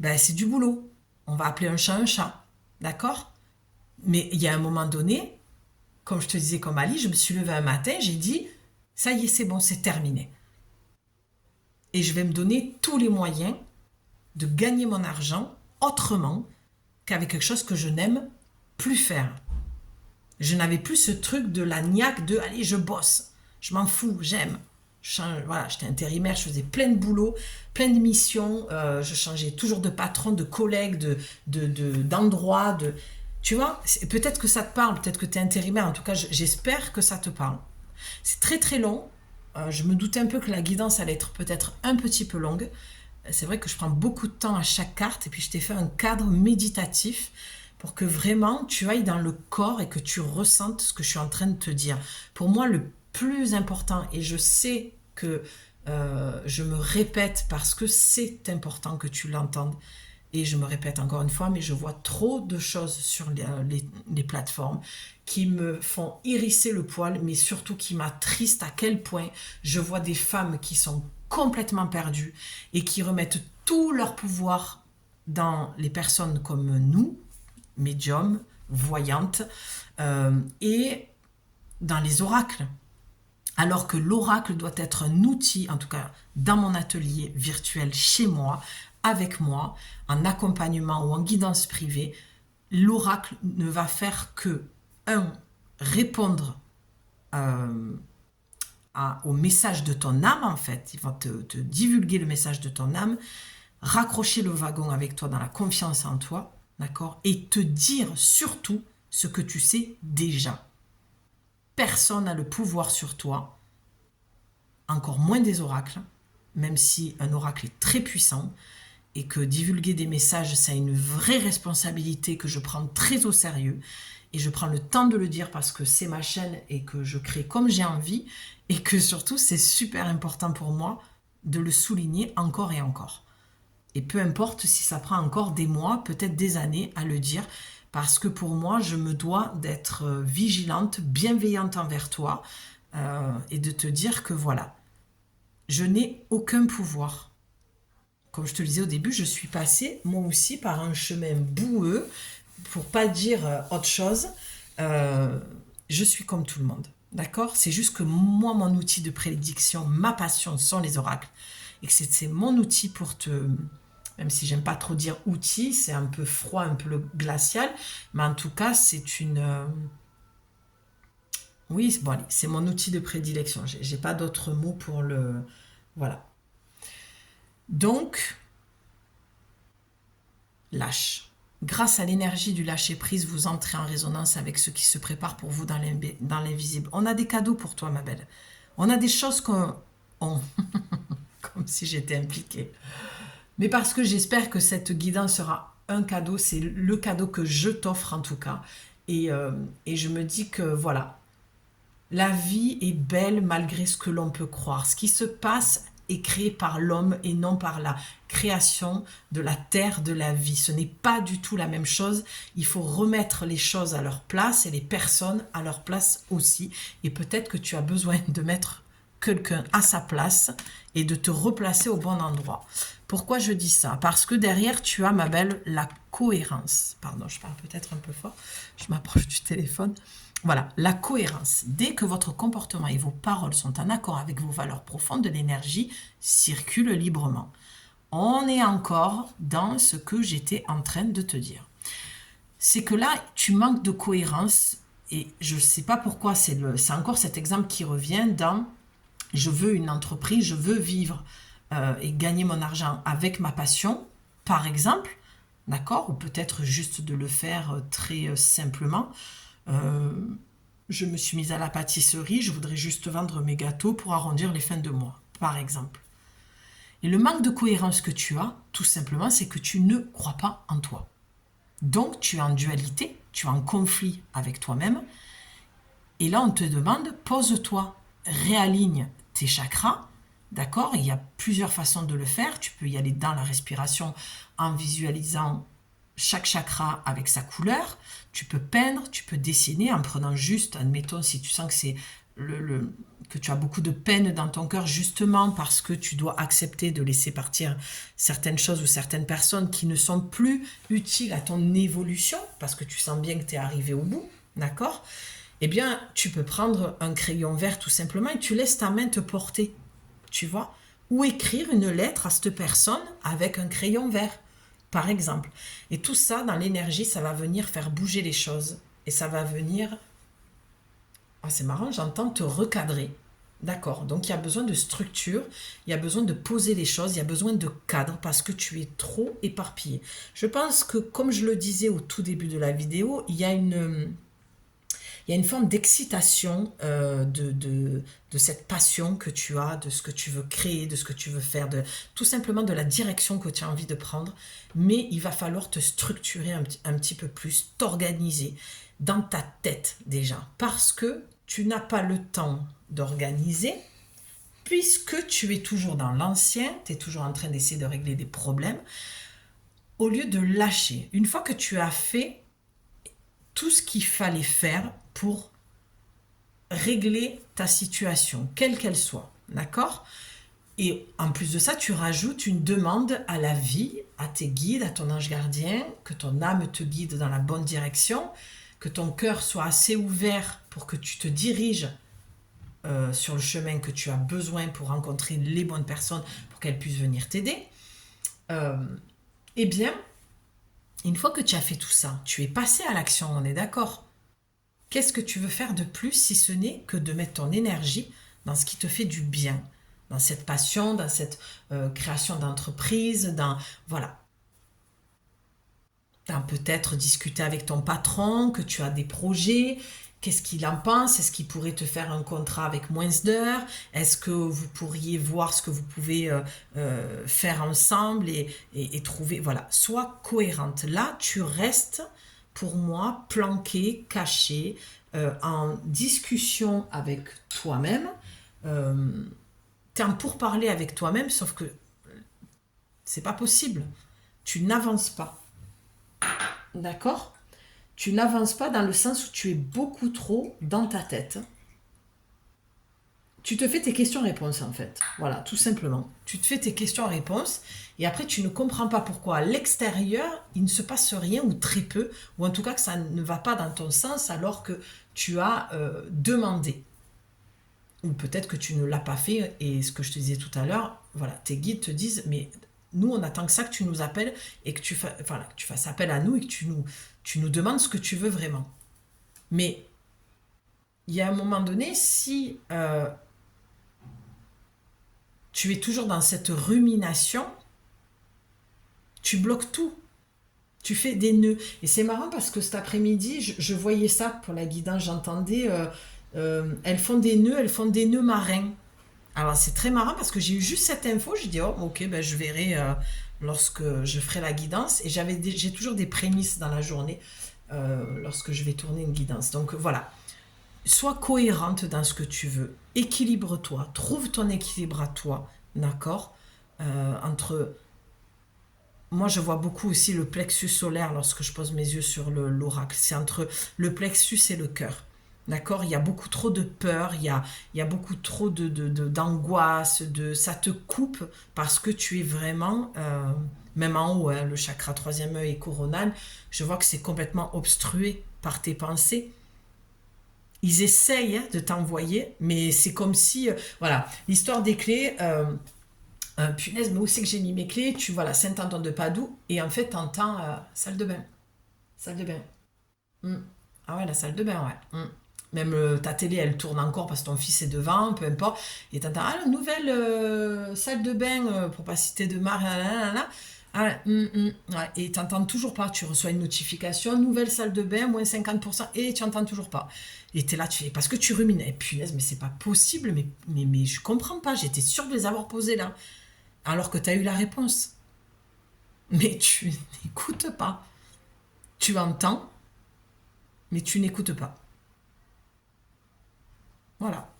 ben, c'est du boulot. On va appeler un chat, d'accord? Mais il y a un moment donné, comme je te disais, comme Ali, je me suis levée un matin, j'ai dit, ça y est, c'est bon, c'est terminé. Et je vais me donner tous les moyens de gagner mon argent autrement qu'avec quelque chose que je n'aime plus faire. Je n'avais plus ce truc de la niaque de allez, je bosse, je m'en fous, j'aime. Voilà, j'étais intérimaire, je faisais plein de boulot, plein de missions, je changeais toujours de patron, de collègue, d'endroit, tu vois, peut-être que ça te parle, peut-être que tu es intérimaire, en tout cas j'espère que ça te parle. C'est très très long, je me doutais un peu que la guidance allait être peut-être un petit peu longue. C'est vrai que je prends beaucoup de temps à chaque carte et puis je t'ai fait un cadre méditatif pour que vraiment tu ailles dans le corps et que tu ressentes ce que je suis en train de te dire. Pour moi, le plus important, et je sais que je me répète parce que c'est important que tu l'entendes, et je me répète encore une fois, mais je vois trop de choses sur les plateformes qui me font hérisser le poil, mais surtout qui m'attristent à quel point je vois des femmes qui sont complètement perdues et qui remettent tout leur pouvoir dans les personnes comme nous, médiums, voyantes, et dans les oracles. Alors que l'oracle doit être un outil, en tout cas dans mon atelier virtuel chez moi, avec moi, en accompagnement ou en guidance privée, l'oracle ne va faire que, répondre au message de ton âme, en fait. Il va te divulguer le message de ton âme, raccrocher le wagon avec toi dans la confiance en toi, d'accord, et te dire surtout ce que tu sais déjà. Personne n'a le pouvoir sur toi, encore moins des oracles, même si un oracle est très puissant, et que divulguer des messages, ça a une vraie responsabilité que je prends très au sérieux, et je prends le temps de le dire parce que c'est ma chaîne et que je crée comme j'ai envie, et que surtout c'est super important pour moi de le souligner encore et encore. Et peu importe si ça prend encore des mois, peut-être des années à le dire, parce que pour moi, je me dois d'être vigilante, bienveillante envers toi, et de te dire que voilà, je n'ai aucun pouvoir. Comme je te le disais au début, je suis passée, moi aussi, par un chemin boueux, pour pas dire autre chose. Je suis comme tout le monde, d'accord? C'est juste que moi, mon outil de prédiction, ma passion sont les oracles, et que c'est mon outil pour te... Même si j'aime pas trop dire outil, c'est un peu froid, un peu glacial, mais en tout cas, c'est une... Oui, bon, allez, c'est mon outil de prédilection. J'ai pas d'autres mots pour le... Voilà. Donc, lâche. Grâce à l'énergie du lâcher-prise, vous entrez en résonance avec ce qui se prépare pour vous dans l'invisible. On a des cadeaux pour toi, ma belle. On a des choses qu'on... Comme si j'étais impliquée. Mais parce que j'espère que cette guidance sera un cadeau, c'est le cadeau que je t'offre en tout cas. Et je me dis que voilà, la vie est belle malgré ce que l'on peut croire. Ce qui se passe est créé par l'homme et non par la création de la terre, de la vie. Ce n'est pas du tout la même chose. Il faut remettre les choses à leur place et les personnes à leur place aussi. Et peut-être que tu as besoin de mettre quelqu'un à sa place et de te replacer au bon endroit. Pourquoi je dis ça? Parce que derrière, tu as, ma belle, la cohérence. Pardon, je parle peut-être un peu fort. Je m'approche du téléphone. Voilà, la cohérence. Dès que votre comportement et vos paroles sont en accord avec vos valeurs profondes, l'énergie circule librement. On est encore dans ce que j'étais en train de te dire. C'est que là, tu manques de cohérence et je ne sais pas pourquoi, c'est encore cet exemple qui revient dans « je veux une entreprise, je veux vivre ». Et gagner mon argent avec ma passion, par exemple, d'accord, ou peut-être juste de le faire très simplement. Je me suis mise à la pâtisserie, je voudrais juste vendre mes gâteaux pour arrondir les fins de mois, par exemple. Et le manque de cohérence que tu as, tout simplement, c'est que tu ne crois pas en toi. Donc, tu es en dualité, tu es en conflit avec toi-même. Et là, on te demande, pose-toi, réaligne tes chakras. D'accord? Il y a plusieurs façons de le faire. Tu peux y aller dans la respiration en visualisant chaque chakra avec sa couleur. Tu peux peindre, tu peux dessiner en prenant juste, admettons, si tu sens que c'est que tu as beaucoup de peine dans ton cœur, justement parce que tu dois accepter de laisser partir certaines choses ou certaines personnes qui ne sont plus utiles à ton évolution, parce que tu sens bien que tu es arrivé au bout, d'accord? Eh bien, tu peux prendre un crayon vert tout simplement et tu laisses ta main te porter. Tu vois, ou écrire une lettre à cette personne avec un crayon vert, par exemple. Et tout ça, dans l'énergie, ça va venir faire bouger les choses. Et ça va venir Ah, c'est marrant, j'entends te recadrer. D'accord, donc il y a besoin de structure, il y a besoin de poser les choses, il y a besoin de cadre parce que tu es trop éparpillé. Je pense que, comme je le disais au tout début de la vidéo, il y a une forme d'excitation de cette passion que tu as, de ce que tu veux créer, de ce que tu veux faire, tout simplement de la direction que tu as envie de prendre. Mais il va falloir te structurer un petit peu plus, t'organiser dans ta tête déjà, parce que tu n'as pas le temps d'organiser, puisque tu es toujours dans l'ancien, tu es toujours en train d'essayer de régler des problèmes, au lieu de lâcher. Une fois que tu as fait tout ce qu'il fallait faire pour régler ta situation, quelle qu'elle soit, d'accord? Et en plus de ça, tu rajoutes une demande à la vie, à tes guides, à ton ange gardien, que ton âme te guide dans la bonne direction, que ton cœur soit assez ouvert pour que tu te diriges sur le chemin que tu as besoin pour rencontrer les bonnes personnes pour qu'elles puissent venir t'aider. Eh bien, une fois que tu as fait tout ça, tu es passé à l'action, on est d'accord? Qu'est-ce que tu veux faire de plus si ce n'est que de mettre ton énergie dans ce qui te fait du bien, dans cette passion, dans cette création d'entreprise, voilà. Dans peut-être discuter avec ton patron, que tu as des projets, qu'est-ce qu'il en pense, est-ce qu'il pourrait te faire un contrat avec moins d'heures, est-ce que vous pourriez voir ce que vous pouvez faire ensemble et trouver, voilà, sois cohérente. Là, tu restes pour moi, planqué, caché, en discussion avec toi-même. T'es en pourparler avec toi-même, sauf que c'est pas possible. Tu n'avances pas. D'accord? Tu n'avances pas dans le sens où tu es beaucoup trop dans ta tête. Tu te fais tes questions-réponses en fait. Voilà, tout simplement. Tu te fais tes questions-réponses et après tu ne comprends pas pourquoi à l'extérieur il ne se passe rien ou très peu, ou en tout cas que ça ne va pas dans ton sens alors que tu as demandé. Ou peut-être que tu ne l'as pas fait et ce que je te disais tout à l'heure, voilà, tes guides te disent mais nous on attend que ça que tu nous appelles et que voilà, que tu fasses appel à nous et que tu nous demandes ce que tu veux vraiment. Mais il y a un moment donné, si tu es toujours dans cette rumination, tu bloques tout. Tu fais des nœuds. Et c'est marrant parce que cet après-midi, je voyais ça pour la guidance, j'entendais, elles font des nœuds marins. Alors c'est très marrant parce que j'ai eu juste cette info, j'ai dit, oh ok, ben, je verrai lorsque je ferai la guidance. Et j'ai toujours des prémices dans la journée lorsque je vais tourner une guidance. Donc voilà, sois cohérente dans ce que tu veux, équilibre-toi, trouve ton équilibre à toi, d'accord? Entre moi, je vois beaucoup aussi le plexus solaire lorsque je pose mes yeux sur l'oracle. C'est entre le plexus et le cœur. D'accord? Il y a beaucoup trop de peur, il y a beaucoup trop d'angoisse, ça te coupe parce que tu es vraiment, même en haut, hein, le chakra troisième œil et coronal, je vois que c'est complètement obstrué par tes pensées. Ils essayent de t'envoyer, mais c'est comme si, voilà, l'histoire des clés, punaise, mais où c'est que j'ai mis mes clés? Tu vois la Saint-Antoine-de-Padoue, et en fait, t'entends salle de bain. Salle de bain. Hmm. Ah ouais, la salle de bain, ouais. Hmm. Même ta télé, elle tourne encore parce que ton fils est devant, peu importe. Et t'entends, ah, la nouvelle salle de bain, pour pas citer de marque, là. Ah, ouais, ouais. Et t'entends toujours pas. Tu reçois une notification, nouvelle salle de bain, moins 50%, et tu entends toujours pas. Et t'es là, tu fais, parce que tu rumines. Et punaise, mais c'est pas possible, mais je comprends pas. J'étais sûre de les avoir posés là alors que tu as eu la réponse. Mais tu n'écoutes pas. Tu entends, mais tu n'écoutes pas. Voilà.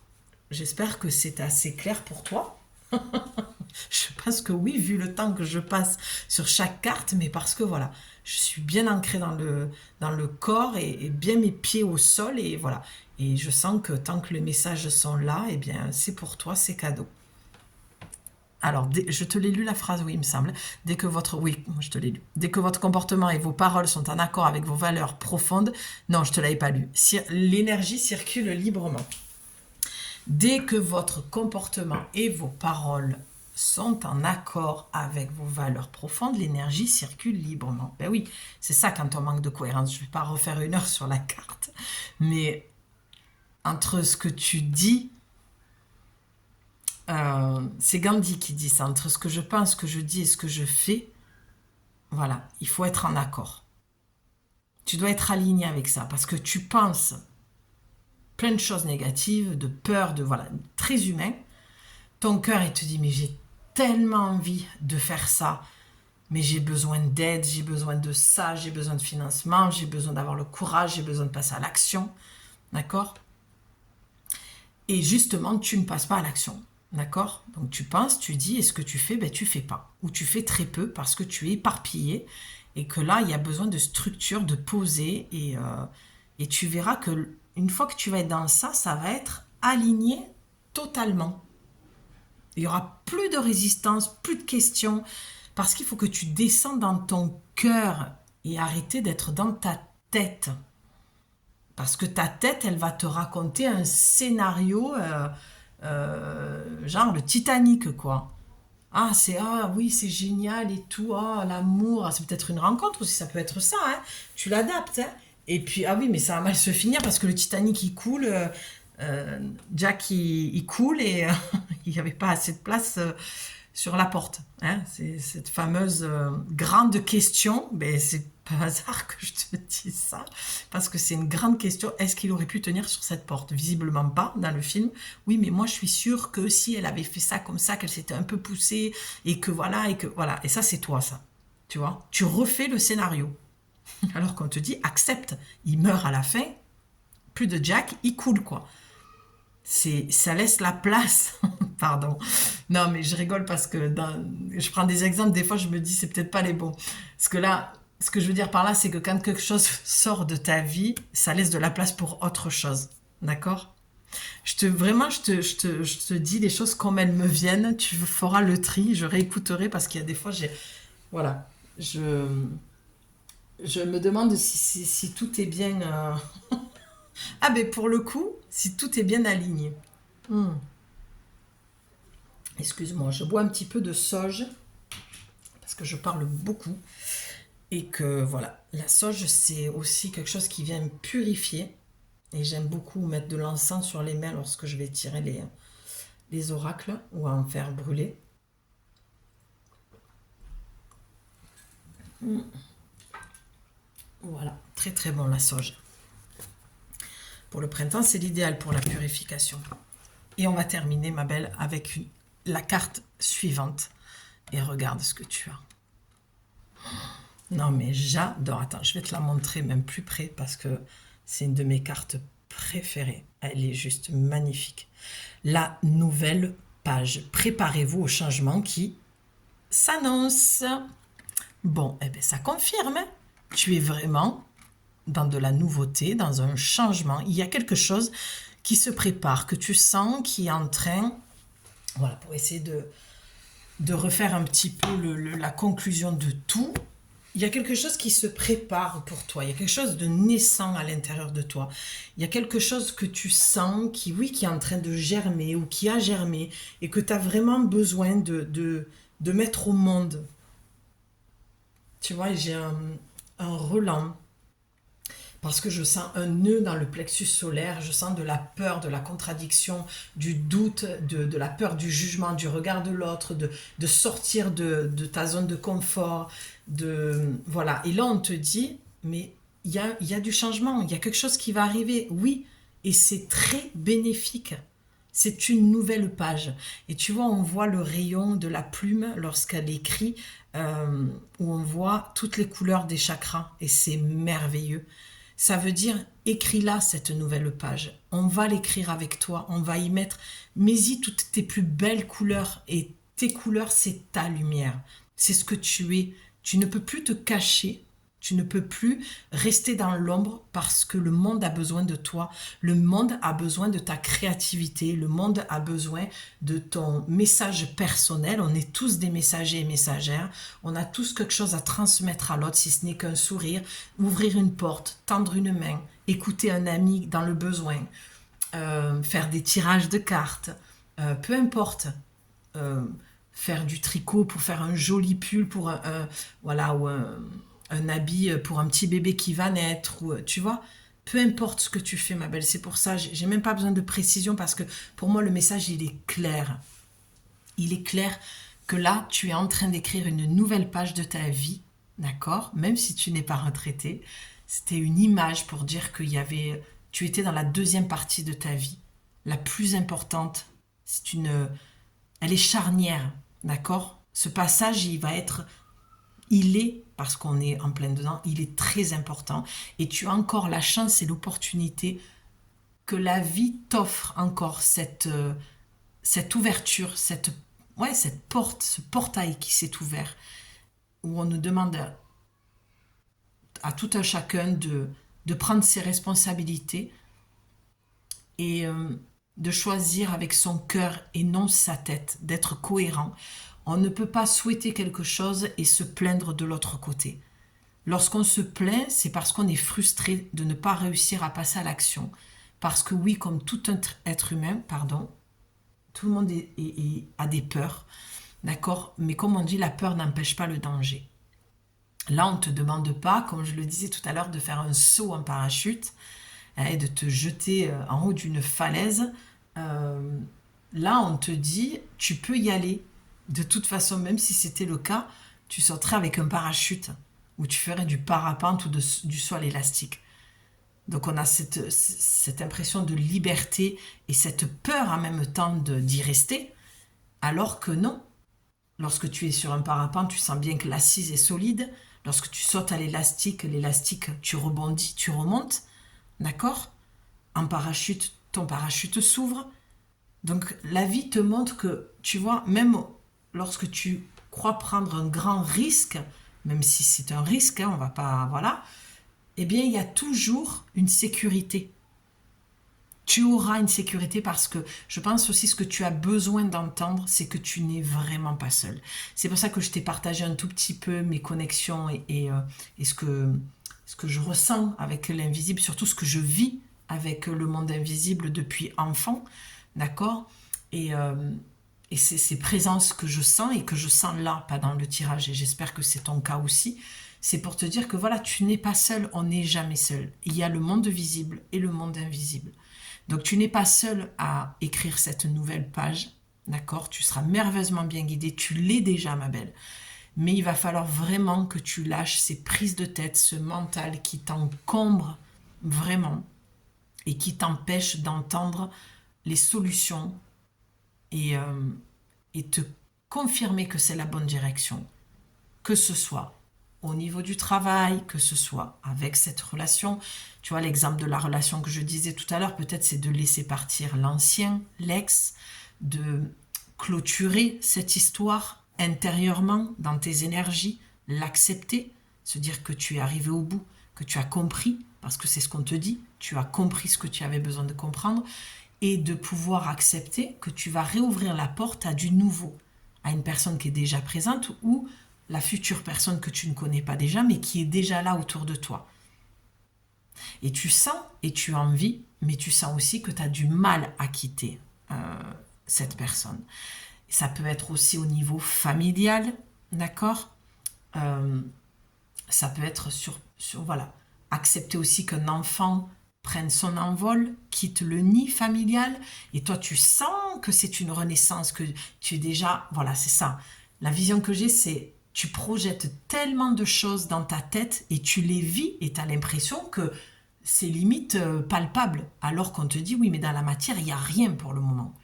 J'espère que c'est assez clair pour toi. Je pense que oui, vu le temps que je passe sur chaque carte, mais parce que voilà, je suis bien ancrée dans le corps et bien mes pieds au sol et voilà. Et je sens que tant que les messages sont là, eh bien, c'est pour toi, c'est cadeau. Alors, je te l'ai lu la phrase, oui, il me semble. Oui, je te l'ai lu. Dès que votre comportement et vos paroles sont en accord avec vos valeurs profondes, non, je te l'avais pas lu. L'énergie circule librement. Dès que votre comportement et vos paroles sont en accord avec vos valeurs profondes, l'énergie circule librement. Ben oui, c'est ça quand on manque de cohérence. Je vais pas refaire une heure sur la carte, mais entre ce que tu dis, c'est Gandhi qui dit ça, entre ce que je pense, ce que je dis et ce que je fais, voilà, il faut être en accord. Tu dois être aligné avec ça, parce que tu penses plein de choses négatives, de peur, de voilà, très humain. Ton cœur, il te dit, mais j'ai tellement envie de faire ça, mais j'ai besoin d'aide, j'ai besoin de ça, j'ai besoin de financement, j'ai besoin d'avoir le courage, j'ai besoin de passer à l'action, d'accord? Et justement, tu ne passes pas à l'action, d'accord? Donc tu penses, tu dis, et ce que tu fais, ben tu fais pas. Ou tu fais très peu parce que tu es éparpillé, et que là, il y a besoin de structure, de poser, et tu verras que une fois que tu vas être dans ça, ça va être aligné totalement. Il n'y aura plus de résistance, plus de questions, parce qu'il faut que tu descendes dans ton cœur et arrêter d'être dans ta tête. Parce que ta tête, elle va te raconter un scénario, genre le Titanic, quoi. Ah oui, c'est génial et tout, ah l'amour, c'est peut-être une rencontre aussi, ça peut être ça, hein. Tu l'adaptes, hein. Et puis, ah oui, mais ça va mal se finir parce que le Titanic, il coule, Jack, il coule et il n'y avait pas assez de place sur la porte, hein. C'est cette fameuse grande question, mais c'est pas hasard que je te dise ça, parce que c'est une grande question. Est-ce qu'il aurait pu tenir sur cette porte? Visiblement pas dans le film. Oui, mais moi je suis sûre que si elle avait fait ça comme ça, qu'elle s'était un peu poussée, et que voilà, et ça c'est toi, ça. Tu vois, tu refais le scénario. Alors qu'on te dit, accepte, il meurt à la fin, plus de Jack, il coule, quoi. Ça laisse la place. Pardon. Non, mais je rigole parce que je prends des exemples, des fois je me dis c'est peut-être pas les bons. Parce que là, ce que je veux dire par là, c'est que quand quelque chose sort de ta vie, ça laisse de la place pour autre chose. D'accord? Vraiment, je te dis les choses comme elles me viennent. Tu feras le tri, je réécouterai parce qu'il y a des fois, voilà, je me demande si tout est bien. Ah, ben pour le coup, si tout est bien aligné. Hmm. Excuse-moi, je bois un petit peu de sauge parce que je parle beaucoup et que voilà, la sauge c'est aussi quelque chose qui vient me purifier et j'aime beaucoup mettre de l'encens sur les mains lorsque je vais tirer les oracles ou en faire brûler. Voilà, très très bon la sauge. Pour le printemps, c'est l'idéal pour la purification. Et on va terminer, ma belle, avec la carte suivante. Et regarde ce que tu as. Non, mais j'adore. Attends, je vais te la montrer même plus près parce que c'est une de mes cartes préférées. Elle est juste magnifique. La nouvelle page. Préparez-vous au changement qui s'annonce. Bon, eh bien, ça confirme. Hein. Tu es vraiment dans de la nouveauté, dans un changement. Il y a quelque chose qui se prépare, que tu sens qui est en train, voilà, pour essayer de refaire un petit peu la conclusion de tout. Il y a quelque chose qui se prépare pour toi. Il y a quelque chose de naissant à l'intérieur de toi. Il y a quelque chose que tu sens qui est en train de germer ou qui a germé et que tu as vraiment besoin de mettre au monde. Tu vois, j'ai un relent parce que je sens un nœud dans le plexus solaire, je sens de la peur, de la contradiction, du doute, de la peur du jugement, du regard de l'autre, de sortir de ta zone de confort, voilà. Et là, on te dit, mais il y a du changement, il y a quelque chose qui va arriver, oui, et c'est très bénéfique. C'est une nouvelle page. Et tu vois, on voit le rayon de la plume lorsqu'elle écrit, où on voit toutes les couleurs des chakras, et c'est merveilleux. Ça veut dire, écris-la cette nouvelle page. On va l'écrire avec toi, on va y mettre, mets-y toutes tes plus belles couleurs. Et tes couleurs, c'est ta lumière. C'est ce que tu es. Tu ne peux plus te cacher. Tu ne peux plus rester dans l'ombre parce que le monde a besoin de toi. Le monde a besoin de ta créativité. Le monde a besoin de ton message personnel. On est tous des messagers et messagères. On a tous quelque chose à transmettre à l'autre, si ce n'est qu'un sourire, ouvrir une porte, tendre une main, écouter un ami dans le besoin, faire des tirages de cartes, peu importe. Faire du tricot pour faire un joli pull pour voilà, ou un habit pour un petit bébé qui va naître, ou, tu vois, peu importe ce que tu fais, ma belle. C'est pour ça, j'ai même pas besoin de précision parce que pour moi, le message, il est clair. Il est clair que là, tu es en train d'écrire une nouvelle page de ta vie, d'accord? Même si tu n'es pas retraité. C'était une image pour dire tu étais dans la deuxième partie de ta vie, la plus importante. Elle est charnière, d'accord? Ce passage, parce qu'on est en plein dedans, il est très important. Et tu as encore la chance et l'opportunité que la vie t'offre encore cette ouverture, cette porte, ce portail qui s'est ouvert, où on nous demande à tout un chacun de prendre ses responsabilités et de choisir avec son cœur et non sa tête, d'être cohérent. On ne peut pas souhaiter quelque chose et se plaindre de l'autre côté. Lorsqu'on se plaint, c'est parce qu'on est frustré de ne pas réussir à passer à l'action. Parce que oui, comme tout être humain, tout le monde a des peurs, d'accord? Mais comme on dit, la peur n'empêche pas le danger. Là, on ne te demande pas, comme je le disais tout à l'heure, de faire un saut en parachute et de te jeter en haut d'une falaise. Là, on te dit, tu peux y aller. De toute façon, même si c'était le cas, tu sauterais avec un parachute ou tu ferais du parapente ou du saut à l'élastique. Donc on a cette impression de liberté et cette peur en même temps d'y rester, alors que non. Lorsque tu es sur un parapente, tu sens bien que l'assise est solide. Lorsque tu sautes à l'élastique, tu rebondis, tu remontes. D'accord? En parachute, ton parachute s'ouvre. Donc la vie te montre que, tu vois, même lorsque tu crois prendre un grand risque, même si c'est un risque, on va pas, voilà, eh bien il y a toujours une sécurité. Tu auras une sécurité parce que je pense aussi ce que tu as besoin d'entendre, c'est que tu n'es vraiment pas seul. C'est pour ça que je t'ai partagé un tout petit peu mes connexions et ce que je ressens avec l'invisible, surtout ce que je vis avec le monde invisible depuis enfant, d'accord? Et ces présences que je sens et que je sens là, pas dans le tirage, et j'espère que c'est ton cas aussi, c'est pour te dire que voilà, tu n'es pas seul, on n'est jamais seul. Il y a le monde visible et le monde invisible. Donc tu n'es pas seul à écrire cette nouvelle page, d'accord? Tu seras merveilleusement bien guidé, tu l'es déjà, ma belle. Mais il va falloir vraiment que tu lâches ces prises de tête, ce mental qui t'encombre vraiment et qui t'empêche d'entendre les solutions et te confirmer que c'est la bonne direction. Que ce soit au niveau du travail, que ce soit avec cette relation. Tu vois, l'exemple de la relation que je disais tout à l'heure, peut-être c'est de laisser partir l'ancien, l'ex, de clôturer cette histoire intérieurement dans tes énergies, l'accepter, se dire que tu es arrivé au bout, que tu as compris, parce que c'est ce qu'on te dit, tu as compris ce que tu avais besoin de comprendre, et de pouvoir accepter que tu vas réouvrir la porte à du nouveau, à une personne qui est déjà présente ou la future personne que tu ne connais pas déjà, mais qui est déjà là autour de toi. Et tu sens, et tu as envie, mais tu sens aussi que tu as du mal à quitter cette personne. Ça peut être aussi au niveau familial, d'accord? Ça peut être voilà, accepter aussi qu'un enfant prenne son envol, quitte le nid familial, et toi tu sens que c'est une renaissance, que tu es déjà, voilà, c'est ça. La vision que j'ai, c'est tu projettes tellement de choses dans ta tête et tu les vis et tu as l'impression que c'est limite palpable, alors qu'on te dit oui, mais dans la matière, il n'y a rien pour le moment.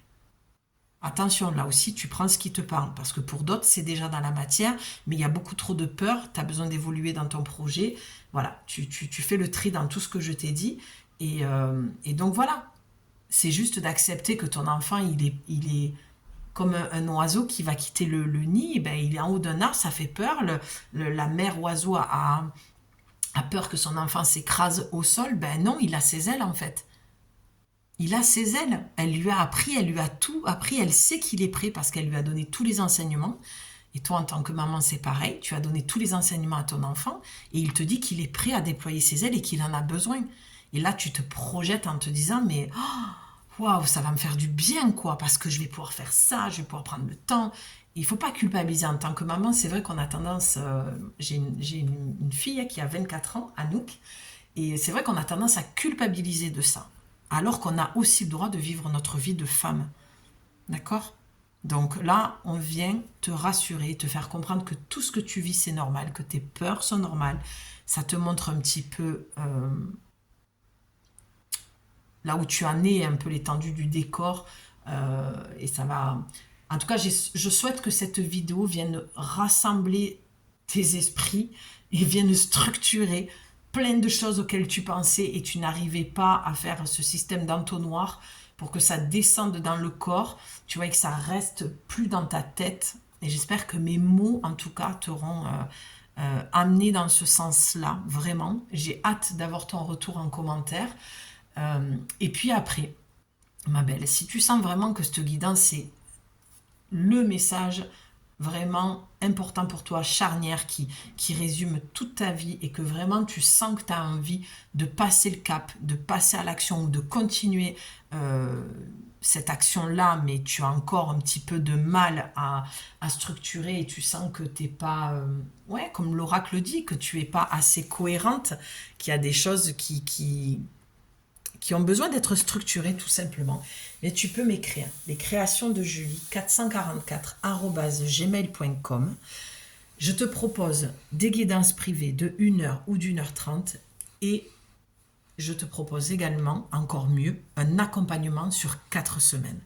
Attention, là aussi, tu prends ce qui te parle, parce que pour d'autres, c'est déjà dans la matière, mais il y a beaucoup trop de peur, tu as besoin d'évoluer dans ton projet. Voilà, tu fais le tri dans tout ce que je t'ai dit. Et donc voilà, c'est juste d'accepter que ton enfant, il est comme un oiseau qui va quitter le nid, ben, il est en haut d'un arbre, ça fait peur. La mère oiseau a peur que son enfant s'écrase au sol. Ben non, il a ses ailes en fait. Il a ses ailes. Elle lui a appris, elle lui a tout appris. Elle sait qu'il est prêt parce qu'elle lui a donné tous les enseignements. Et toi, en tant que maman, c'est pareil. Tu as donné tous les enseignements à ton enfant et il te dit qu'il est prêt à déployer ses ailes et qu'il en a besoin. Et là, tu te projettes en te disant, mais waouh, ça va me faire du bien, quoi, parce que je vais pouvoir faire ça, je vais pouvoir prendre le temps. Il ne faut pas culpabiliser en tant que maman. C'est vrai qu'on a tendance... j'ai une fille qui a 24 ans, Anouk, Et c'est vrai qu'on a tendance à culpabiliser de ça, alors qu'on a aussi le droit de vivre notre vie de femme. D'accord? Donc là, on vient te rassurer, te faire comprendre que tout ce que tu vis, c'est normal, que tes peurs sont normales. Ça te montre un petit peu là où tu en es, un peu l'étendue du décor. Et ça va... En tout cas, je souhaite que cette vidéo vienne rassembler tes esprits et vienne structurer plein de choses auxquelles tu pensais et tu n'arrivais pas à faire ce système d'entonnoir pour que ça descende dans le corps, tu vois, et que ça reste plus dans ta tête. Et j'espère que mes mots, en tout cas, t'auront amené dans ce sens-là, vraiment. J'ai hâte d'avoir ton retour en commentaire. Et puis après, ma belle, si tu sens vraiment que cette guidance, c'est le message vraiment important pour toi, charnière, qui résume toute ta vie et que vraiment tu sens que tu as envie de passer le cap, de passer à l'action ou de continuer cette action-là, mais tu as encore un petit peu de mal à structurer et tu sens que tu n'es pas, ouais, comme l'oracle dit, que tu n'es pas assez cohérente, qu'il y a des choses qui ont besoin d'être structurées tout simplement. Mais tu peux m'écrire les créations de Julie 444@gmail.com. Je te propose des guidances privées de 1 heure ou d'1 h 30 et je te propose également, encore mieux, un accompagnement sur 4 semaines.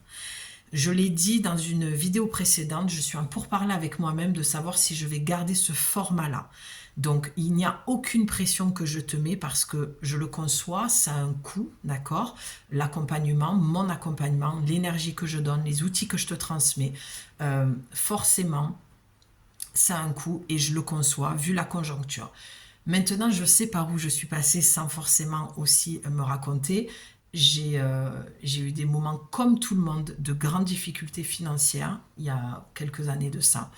Je l'ai dit dans une vidéo précédente, je suis en pourparlers avec moi-même de savoir si je vais garder ce format-là. Donc, il n'y a aucune pression que je te mets parce que je le conçois, ça a un coût, d'accord? L'accompagnement, mon accompagnement, l'énergie que je donne, les outils que je te transmets, forcément, ça a un coût et je le conçois vu la conjoncture. Maintenant, je sais par où je suis passée sans forcément aussi me raconter. J'ai eu des moments comme tout le monde de grandes difficultés financières il y a quelques années de ça.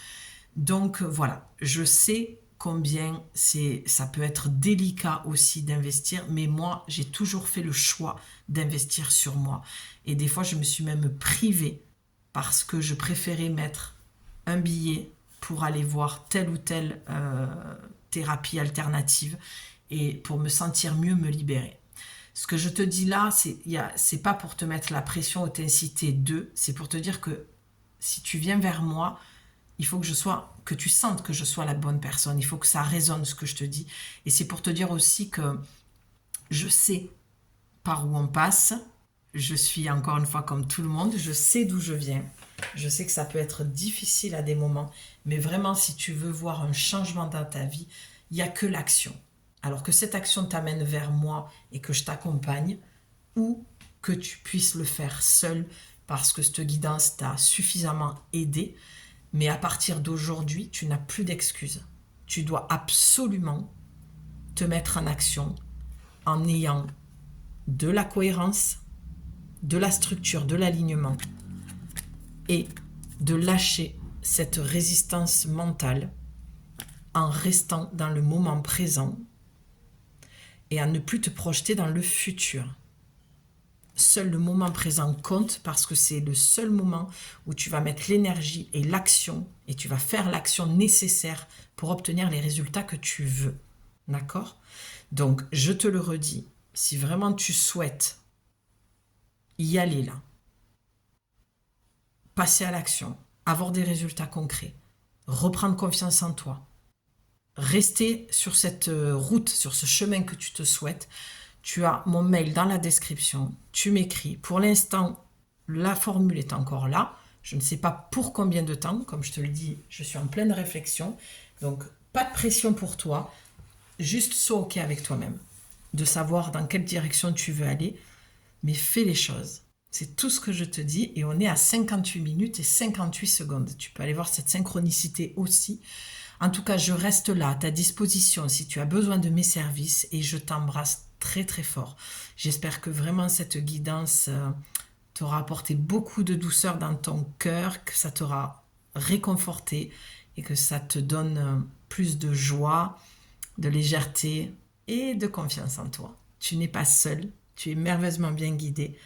Donc voilà, je sais combien ça peut être délicat aussi d'investir, mais moi j'ai toujours fait le choix d'investir sur moi. Et des fois je me suis même privée parce que je préférais mettre un billet pour aller voir telle ou telle thérapie alternative et pour me sentir mieux, me libérer. Ce que je te dis là, c'est pas pour te mettre la pression ou t'inciter c'est pour te dire que si tu viens vers moi, il faut que tu sentes que je sois la bonne personne. Il faut que ça résonne ce que je te dis. Et c'est pour te dire aussi que je sais par où on passe. Je suis encore une fois comme tout le monde. Je sais d'où je viens. Je sais que ça peut être difficile à des moments. Mais vraiment, si tu veux voir un changement dans ta vie, il n'y a que l'action. Alors que cette action t'amène vers moi et que je t'accompagne, ou que tu puisses le faire seul parce que cette guidance t'a suffisamment aidé. Mais à partir d'aujourd'hui, tu n'as plus d'excuses. Tu dois absolument te mettre en action en ayant de la cohérence, de la structure, de l'alignement et de lâcher cette résistance mentale en restant dans le moment présent et à ne plus te projeter dans le futur. Seul le moment présent compte parce que c'est le seul moment où tu vas mettre l'énergie et l'action et tu vas faire l'action nécessaire pour obtenir les résultats que tu veux. D'accord? Donc, je te le redis, si vraiment tu souhaites y aller là, passer à l'action, avoir des résultats concrets, reprendre confiance en toi, rester sur cette route, sur ce chemin que tu te souhaites, tu as mon mail dans la description, tu m'écris. Pour l'instant, la formule est encore là. Je ne sais pas pour combien de temps, comme je te le dis, je suis en pleine réflexion. Donc, pas de pression pour toi, juste sois OK avec toi-même, de savoir dans quelle direction tu veux aller, mais fais les choses. C'est tout ce que je te dis et on est à 58 minutes et 58 secondes. Tu peux aller voir cette synchronicité aussi. En tout cas, je reste là à ta disposition si tu as besoin de mes services et je t'embrasse très très fort. J'espère que vraiment cette guidance t'aura apporté beaucoup de douceur dans ton cœur, que ça t'aura réconforté et que ça te donne plus de joie, de légèreté et de confiance en toi. Tu n'es pas seul, tu es merveilleusement bien guidé.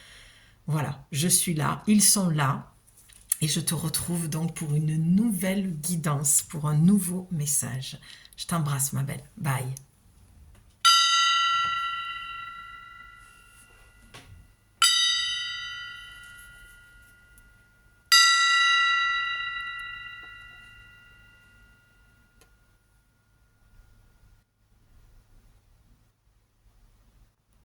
Voilà, je suis là, ils sont là et je te retrouve donc pour une nouvelle guidance, pour un nouveau message. Je t'embrasse ma belle, bye.